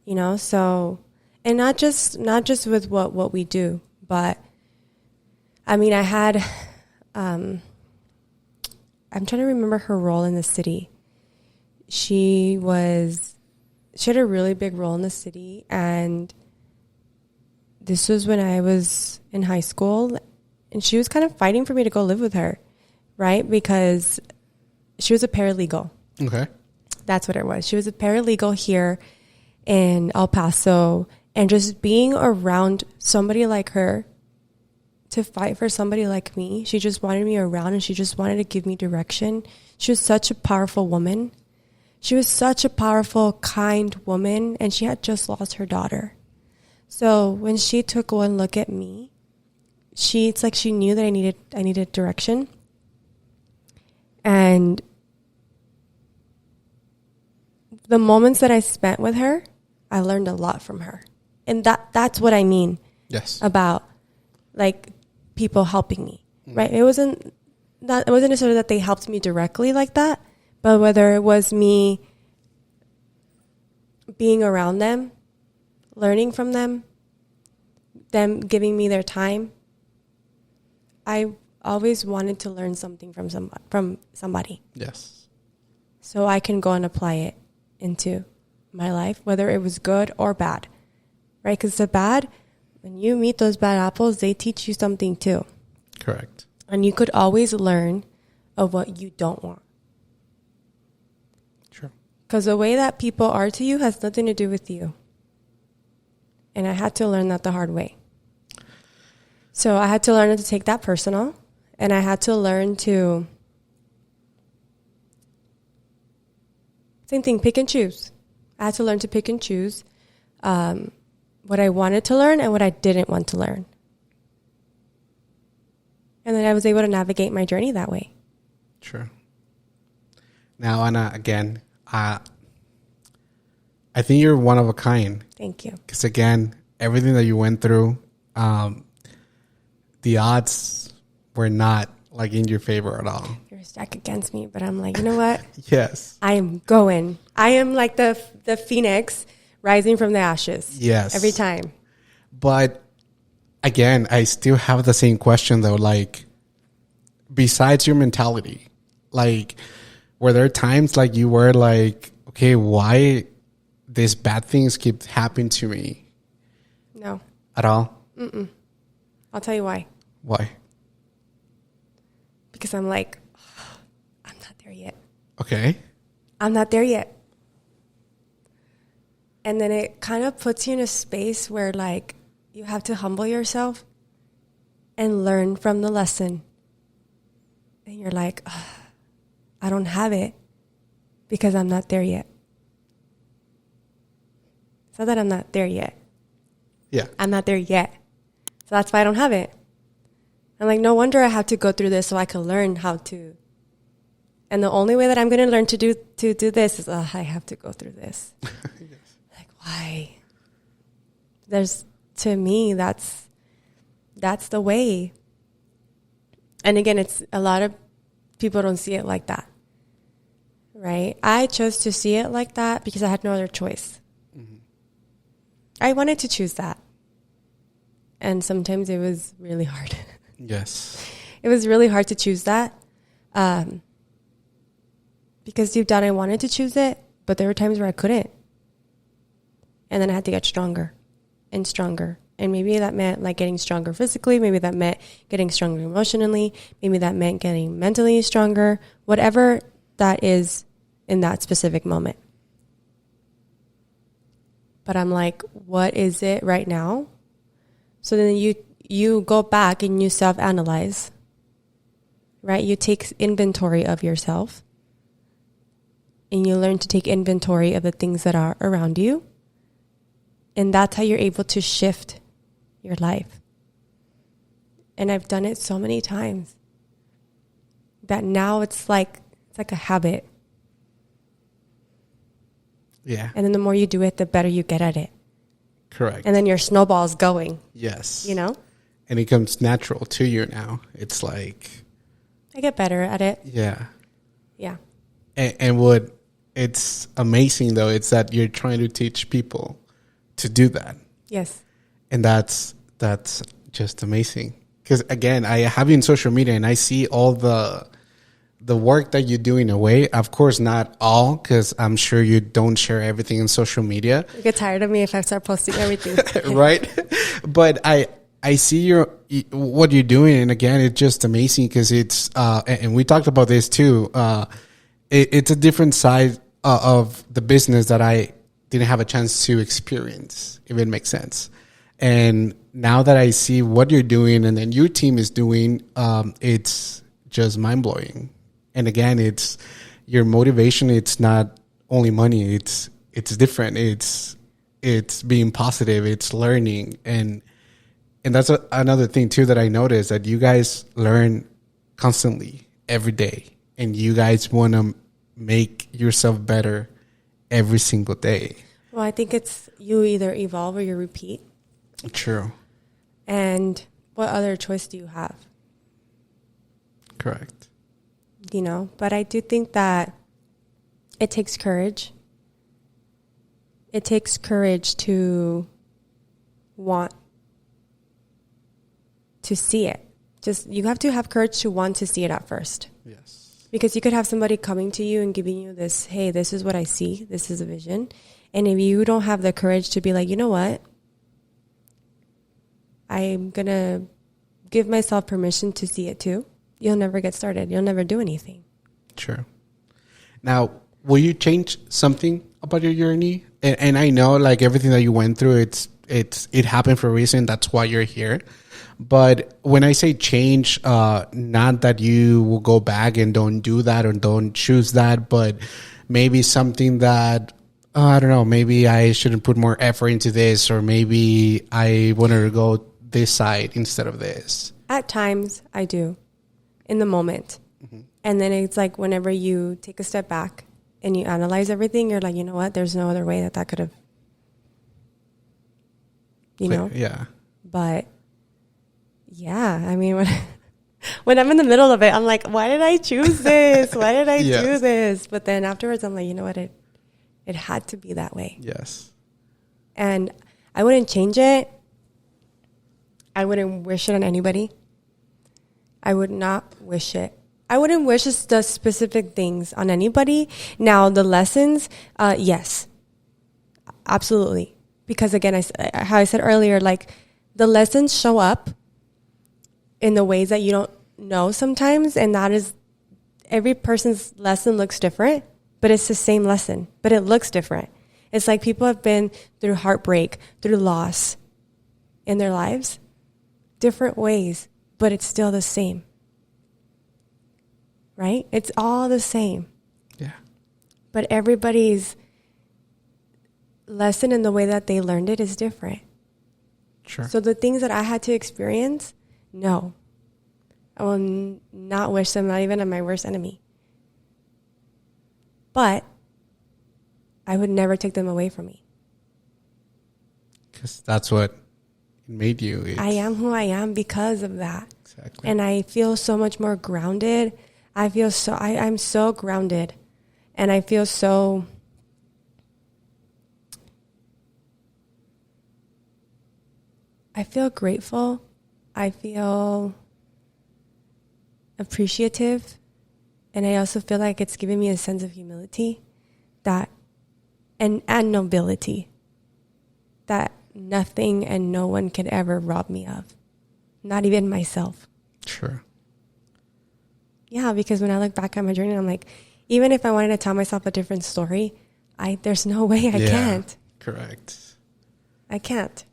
You know, so, and not just with what we do, but I mean, I had, I'm trying to remember her role in the city. She had a really big role in the city, and this was when I was in high school, and she was kind of fighting for me to go live with her, right? Because she was a paralegal. Okay. That's what it was. She was a paralegal here in El Paso, and just being around somebody like her, to fight for somebody like me. She just wanted me around, and she just wanted to give me direction. She was such a powerful woman. She was such a powerful, kind woman, and she had just lost her daughter. So when she took one look at me, it's like she knew that I needed direction. And the moments that I spent with her, I learned a lot from her. And that's what I mean. Yes. About like people helping me, right? It wasn't necessarily that they helped me directly like that, but whether it was me being around them, learning from them giving me their time. I always wanted to learn something from somebody. Yes. So I can go and apply it into my life, whether it was good or bad, right? Because the bad, when you meet those bad apples, they teach you something too. Correct. And you could always learn of what you don't want. Sure. Because the way that people are to you has nothing to do with you. And I had to learn that the hard way. So I had to learn to take that personal. And I had to learn to, same thing, pick and choose. I had to learn to pick and choose what I wanted to learn and what I didn't want to learn. And then I was able to navigate my journey that way. Sure. Now, Anna, again, I think you're one of a kind. Thank you. Because, again, everything that you went through, the odds were not, like, in your favor at all. You're stacked against me, but I'm like, you know what? Yes. I am going. I am like the phoenix rising from the ashes. Yes. Every time. But, again, I still have the same question, though. Like, besides your mentality, like, were there times, like, you were like, okay, why these bad things keep happening to me? No. At all? Mm-mm. I'll tell you why. Why? Because I'm like, I'm not there yet. Okay. I'm not there yet. And then it kind of puts you in a space where, like, you have to humble yourself and learn from the lesson. And you're like, I don't have it because I'm not there yet. It's not that I'm not there yet. Yeah. I'm not there yet. So that's why I don't have it. I'm like, no wonder I have to go through this so I can learn how to. And the only way that I'm going to learn to do this is I have to go through this. Yes. Like, why? To me, that's the way. And again, it's a lot of people don't see it like that. Right? I chose to see it like that because I had no other choice. Mm-hmm. I wanted to choose that. And sometimes it was really hard. Yes. It was really hard to choose that. Because deep down I wanted to choose it, but there were times where I couldn't. And then I had to get stronger and stronger. And maybe that meant like getting stronger physically. Maybe that meant getting stronger emotionally. Maybe that meant getting mentally stronger. Whatever that is in that specific moment. But I'm like, what is it right now? So then you go back and you self-analyze, right? You take inventory of yourself and you learn to take inventory of the things that are around you. And that's how you're able to shift your life. And I've done it so many times that now it's like a habit. Yeah. And then the more you do it, the better you get at it. Correct. And then your snowball's going. Yes. You know? And it comes natural to you now. It's like... I get better at it. Yeah. Yeah. And what it's amazing, though, it's that you're trying to teach people to do that. Yes. And that's just amazing. Because, again, I have you in social media and I see all the work that you do in a way. Of course, not all, because I'm sure you don't share everything in social media. You get tired of me if I start posting everything. Right? But I see what you're doing. And, again, it's just amazing because it's, and we talked about this too, it's a different side of the business that I didn't have a chance to experience, if it makes sense. And now that I see what you're doing and then your team is doing, it's just mind-blowing. And again, it's your motivation. It's not only money. It's different. It's being positive. It's learning. And that's another thing too that I noticed, that you guys learn constantly every day. And you guys want to make yourself better every single day. Well, I think it's you either evolve or you repeat. True. And what other choice do you have? Correct. You know, but I do think that it takes courage. It takes courage to want to see it. Just, you have to have courage to want to see it at first. Yes. Because you could have somebody coming to you and giving you this, hey, this is what I see. This is a vision. And if you don't have the courage to be like, you know what? I'm going to give myself permission to see it too. You'll never get started. You'll never do anything. Sure. Now, will you change something about your journey? And I know, like, everything that you went through, it happened for a reason. That's why you're here. But when I say change, not that you will go back and don't do that or don't choose that, but maybe something that, I don't know, maybe I shouldn't put more effort into this, or maybe I wanted to go this side instead of this. At times, I do, in the moment. Mm-hmm. And then it's like whenever you take a step back and you analyze everything, you're like, you know what? There's no other way that could have, you know? Yeah. But, yeah, I mean, when I'm in the middle of it, I'm like, why did I choose this? Why did I do this? But then afterwards, I'm like, you know what? It had to be that way. Yes. And I wouldn't change it. I wouldn't wish it on anybody. I would not wish it. I wouldn't wish the specific things on anybody. Now, the lessons, yes, absolutely. Because again, how I said earlier, like, the lessons show up in the ways that you don't know sometimes. And that is, every person's lesson looks different, but it's the same lesson, but it looks different. It's like people have been through heartbreak, through loss in their lives, different ways, but it's still the same. Right? It's all the same. Yeah. But everybody's lesson and the way that they learned it is different. Sure. So the things that I had to experience, no. I will not wish them, not even on my worst enemy. But I would never take them away from me. Because that's what made you. I am who I am because of that. Exactly. And I feel so much more grounded. I'm so grounded. And I feel so... I feel grateful. I feel appreciative. And I also feel like it's giving me a sense of humility and nobility that nothing and no one could ever rob me of. Not even myself. Sure. Yeah, because when I look back at my journey, I'm like, even if I wanted to tell myself a different story, there's no way I can't. Correct. I can't.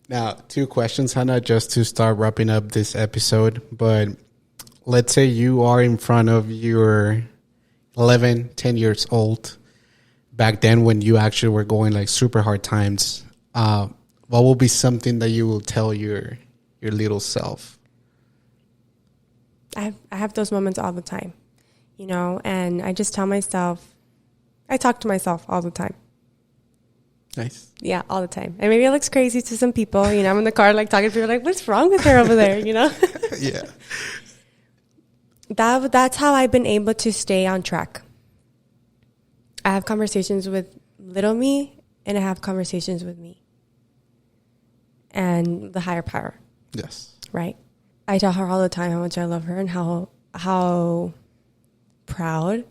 Now, 2 questions, Hannah, just to start wrapping up this episode. But let's say you are in front of your 11, 10 years old, back then when you actually were going like super hard times. What will be something that you will tell your little self? I have those moments all the time, you know, and I just tell myself, I talk to myself all the time. Nice. Yeah, all the time. And maybe it looks crazy to some people, you know, I'm in the car like talking to people like, what's wrong with her over there, you know? Yeah. That's how I've been able to stay on track. I have conversations with little me and I have conversations with me and the higher power. Yes. Right? I tell her all the time how much I love her and how proud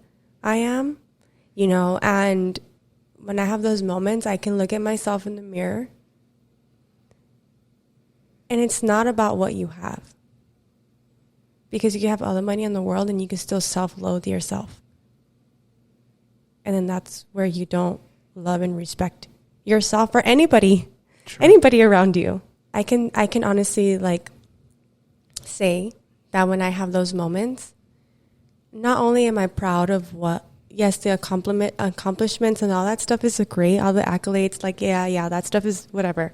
I am, you know, and when I have those moments, I can look at myself in the mirror and it's not about what you have, because you can have all the money in the world and you can still self-loathe yourself. And then that's where you don't love and respect yourself or anybody, anybody around you. I can honestly like say that when I have those moments, not only am I proud of the accomplishments and all that stuff is great, all the accolades, like, yeah, that stuff is whatever.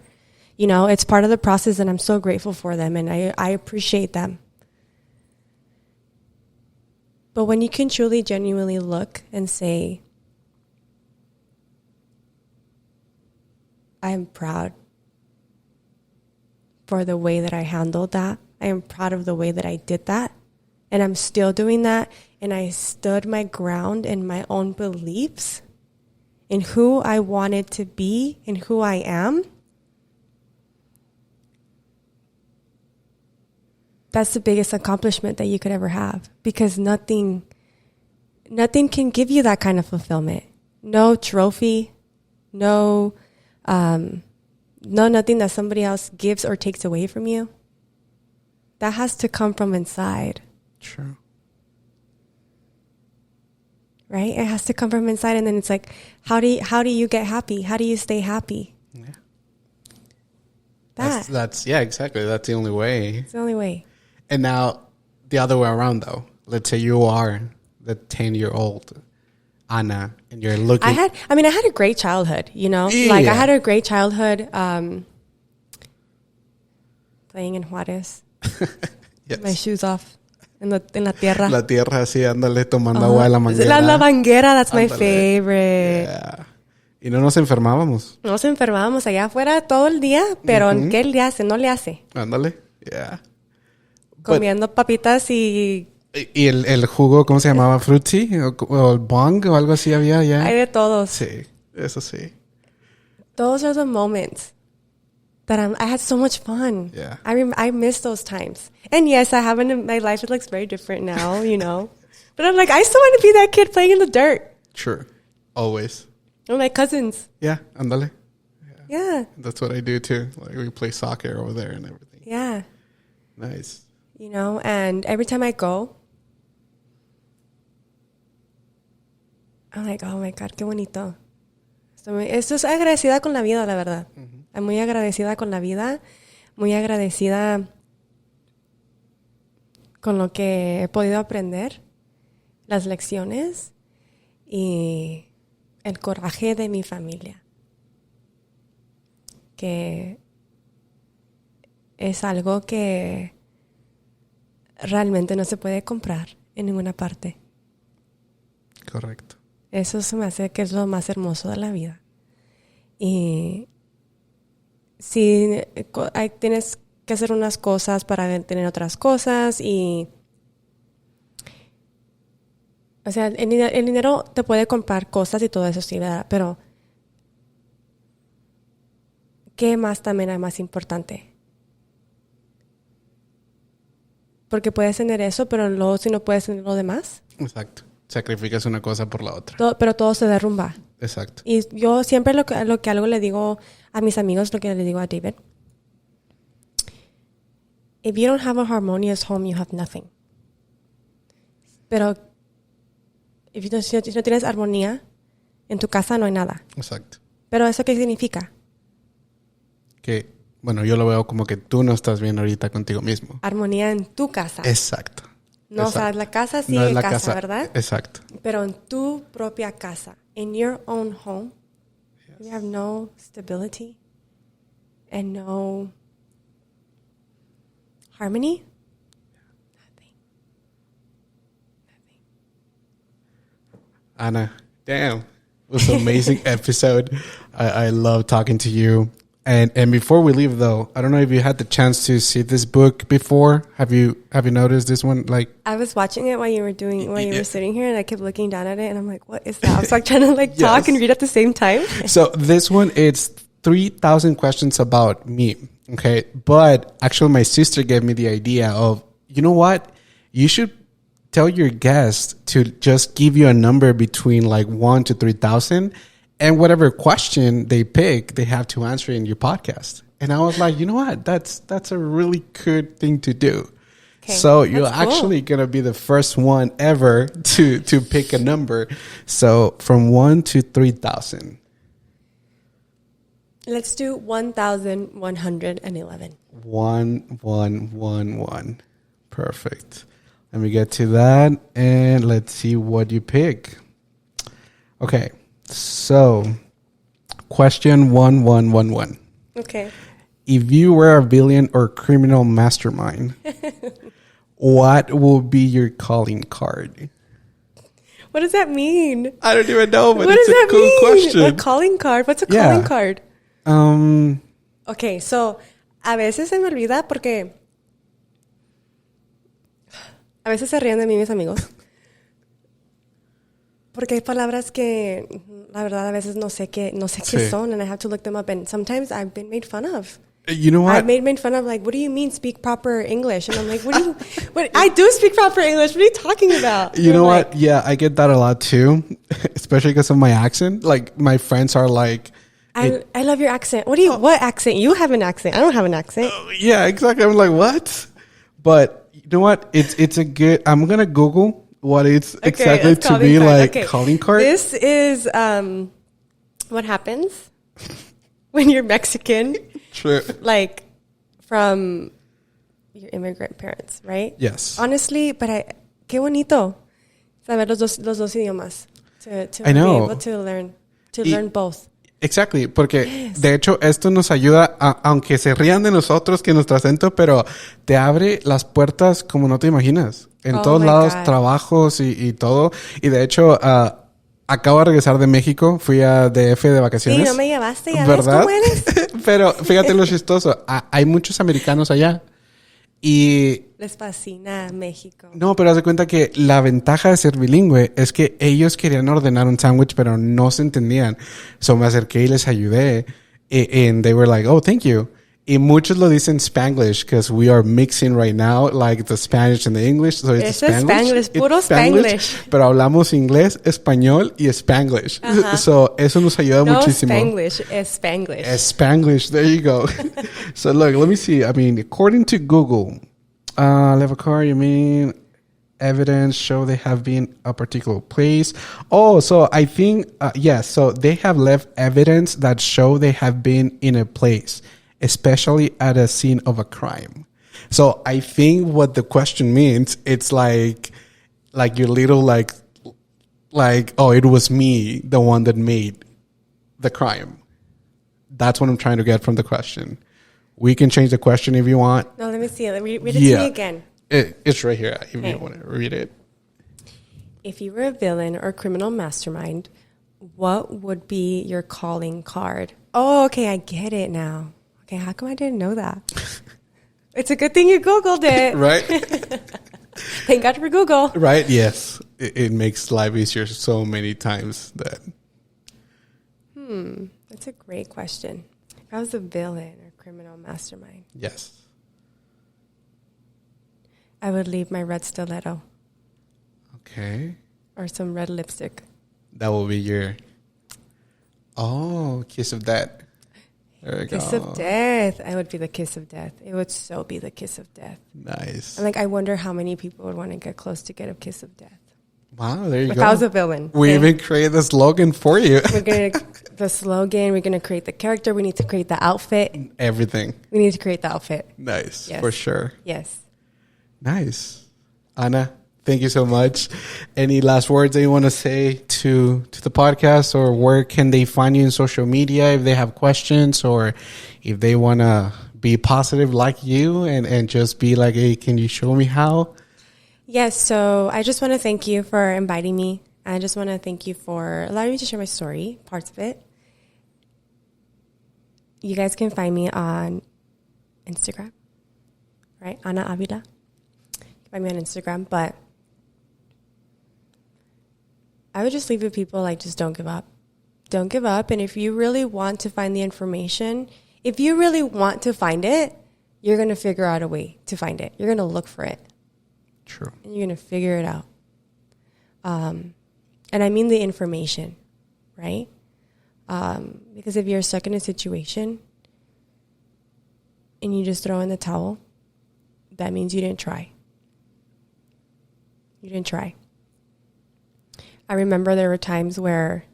You know, it's part of the process and I'm so grateful for them and I appreciate them. But when you can truly, genuinely look and say, I am proud for the way that I handled that. I am proud of the way that I did that. And I'm still doing that. And I stood my ground in my own beliefs in who I wanted to be and who I am. That's the biggest accomplishment that you could ever have, because nothing can give you that kind of fulfillment. No trophy, no nothing that somebody else gives or takes away from you. That has to come from inside. True. right? It has to come from inside. And then it's like, how do you get happy? How do you stay happy? Yeah. That. That's exactly. That's the only way. It's the only way. And now the other way around, though. Let's say you are the 10-year-old Ana, and you're looking. I had a great childhood, you know? Yeah. Like, I had a great childhood playing in Juarez. Yes. My shoes off en la tierra. La tierra, así, ándale, tomando agua de la manguera. La manguera, that's my Ándale. favorite. Yeah. Y no nos enfermábamos. Nos enfermábamos allá afuera todo el día, pero ¿qué le hace? No le hace. Ándale, yeah. Comiendo papitas y... ¿Y el jugo, cómo se llamaba? ¿Fruity? ¿O el bong? ¿O algo así había ya? Hay de todos. Sí, eso sí. Those are the moments that I had so much fun. Yeah. I miss those times. And yes, my life looks very different now, you know. But I'm like, I still want to be that kid playing in the dirt. Sure. Always. With my cousins. Yeah, ándale. Yeah. That's what I do too. Like we play soccer over there and everything. Yeah. Nice. You know, and every time I go, I'm like, oh my God, qué bonito. Estoy agradecida con la vida, la verdad. Mm-hmm. Muy agradecida con la vida. Muy agradecida con lo que he podido aprender. Las lecciones. Y el coraje de mi familia. Que es algo que realmente no se puede comprar en ninguna parte. Correcto. Eso se me hace que es lo más hermoso de la vida. Y si tienes que hacer unas cosas para tener otras cosas y... O sea, el dinero te puede comprar cosas y todo eso, sí, ¿verdad? Pero ¿qué más también es más importante? Porque puedes tener eso, pero luego si no puedes tener lo demás. Exacto. Sacrificas una cosa por la otra. Pero todo se derrumba. Exacto. Y yo siempre lo que algo le digo a mis amigos, lo que le digo a David. If you don't have a harmonious home, you have nothing. Pero si no tienes armonía, en tu casa no hay nada. Exacto. ¿Pero eso qué significa? Que, bueno, yo lo veo como que tú no estás bien ahorita contigo mismo. Armonía en tu casa. Exacto. No, exacto. o sea, la casa sí no es la casa, ¿verdad? Exacto. Pero en tu propia casa, in your own home, Yes. you have no stability and no harmony. Ana, damn. It was an amazing episode. I love talking to you. And before we leave, though, I don't know if you had the chance to see this book before. Have you noticed this one? Like, I was watching it while you were sitting here, and I kept looking down at it, and I'm like, "What is that?" I was like trying to talk and read at the same time. So this one, it's 3,000 questions about me. Okay, but actually, my sister gave me the idea of, you know what, you should tell your guests to just give you a number between like 1 to 3,000. And whatever question they pick, they have to answer in your podcast. And I was like, you know what? That's a really good thing to do. Okay, so you're actually going to be the first one ever to pick a number. So from 1 to 3,000. Let's do 1,111. 1111. Perfect. Let me get to that. And let's see what you pick. Okay. So, question 1111. Okay. If you were a villain or criminal mastermind, what would be your calling card? What does that mean? I don't even know, but what it's a cool question. A calling card? What's a calling card? Okay, so, a veces se me olvida porque a veces se ríen de mí mis amigos. Porque hay palabras que, la verdad, a veces no sé qué son, and I have to look them up. And sometimes I've been made fun of. You know what? I've made fun of, like, what do you mean speak proper English? And I'm like, I do speak proper English. What are you talking about? You know what? Yeah, I get that a lot too, especially because of my accent. Like, my friends are like... I love your accent. What accent? You have an accent. I don't have an accent. Yeah, exactly. I'm like, what? But you know what? It's a good... I'm going to Google what it's Okay, exactly it's to be card. like Okay. calling card? This is what happens when you're Mexican, True. like from your immigrant parents, right? Yes. Honestly, qué bonito saber los dos idiomas. To I know. be able to learn both. Exactly, porque de hecho esto nos ayuda, aunque se rían de nosotros, que nuestro acento, pero te abre las puertas como no te imaginas. En Oh todos my lados, God. trabajos y todo. Y de hecho, acabo de regresar de México, fui a DF de vacaciones. Sí, no me llevaste, ya ¿verdad? ves cómo eres. Pero fíjate lo chistoso, hay muchos americanos allá. Y Les fascina México. no, pero haz de cuenta que la ventaja de ser bilingüe es que ellos querían ordenar un sándwich, pero no se entendían. So me acerqué y les ayudé. And they were like, oh, thank you. Y muchos lo dicen Spanglish, because we are mixing right now, like the Spanish and the English. So it's Eso es Spanglish, puro Spanglish. Pero hablamos inglés, español y Spanglish. Ajá. So eso nos ayuda No muchísimo. Spanglish, es Spanglish. Spanglish, there you go. So look, let me see. I mean, according to Google, level car, you mean evidence show they have been a particular place. Oh, so I think, yes, so they have left evidence that show they have been in a place, especially at a scene of a crime. So I think what the question means, it's like your little like, oh, it was me, the one that made the crime. That's what I'm trying to get from the question. We can change the question if you want. No, let me see it. Read it to me again. It's right here if Okay. you want to read it. If you were a villain or criminal mastermind, what would be your calling card? Oh, okay, I get it now. Okay, how come I didn't know that? It's a good thing you Googled it. Right? Thank God for Google. Right? Yes. It makes life easier so many times that. That's a great question. If I was a villain or criminal mastermind, Yes. I would leave my red stiletto Okay. or some red lipstick. That will be your. Oh, kiss of death. There we Kiss go. of death. I would be the kiss of death. It would so be the kiss of death. Nice. And I wonder how many people would want to get close to get a kiss of death. Wow, there you If go. I was a villain. We okay? even created the slogan for you. We're going to, the slogan, we're going to create the character. We need to create the outfit. Everything. We need to create the outfit. Nice. Yes. For sure. Yes. Nice. Anna, thank you so much. Any last words that you want to say to the podcast, or where can they find you in social media if they have questions, or if they want to be positive like you and just be like, hey, can you show me how? Yes. So I just want to thank you for inviting me. I just want to thank you for allowing me to share my story, parts of it. You guys can find me on Instagram, right? Ana Avila. Find me on Instagram, but I would just leave it people like, just don't give up. Don't give up. And if you really want to find the information, if you really want to find it, you're going to figure out a way to find it. You're going to look for it. True. And you're going to figure it out. And I mean the information, right? Because if you're stuck in a situation and you just throw in the towel, that means you didn't try. You didn't try. I remember there were times where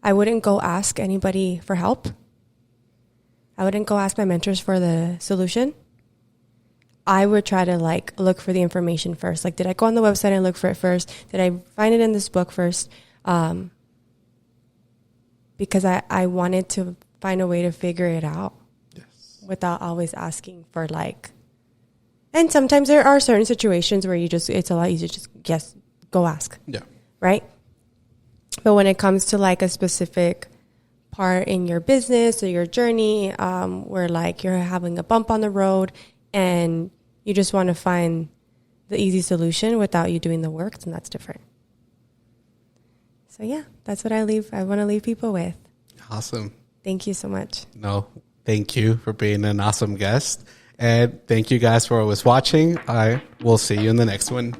I wouldn't go ask anybody for help. I wouldn't go ask my mentors for the solution. I would try to look for the information first. Like, did I go on the website and look for it first? Did I find it in this book first? Because I wanted to find a way to figure it out. Yes. Without always asking for and sometimes there are certain situations where it's a lot easier to just go ask. Yeah. Right? But when it comes to a specific part in your business or your journey, where you're having a bump on the road and you just want to find the easy solution without you doing the work, then that's different. So yeah, that's what I want to leave people with. Awesome. Thank you so much. No, thank you for being an awesome guest. And thank you guys for always watching. I will see you in the next one.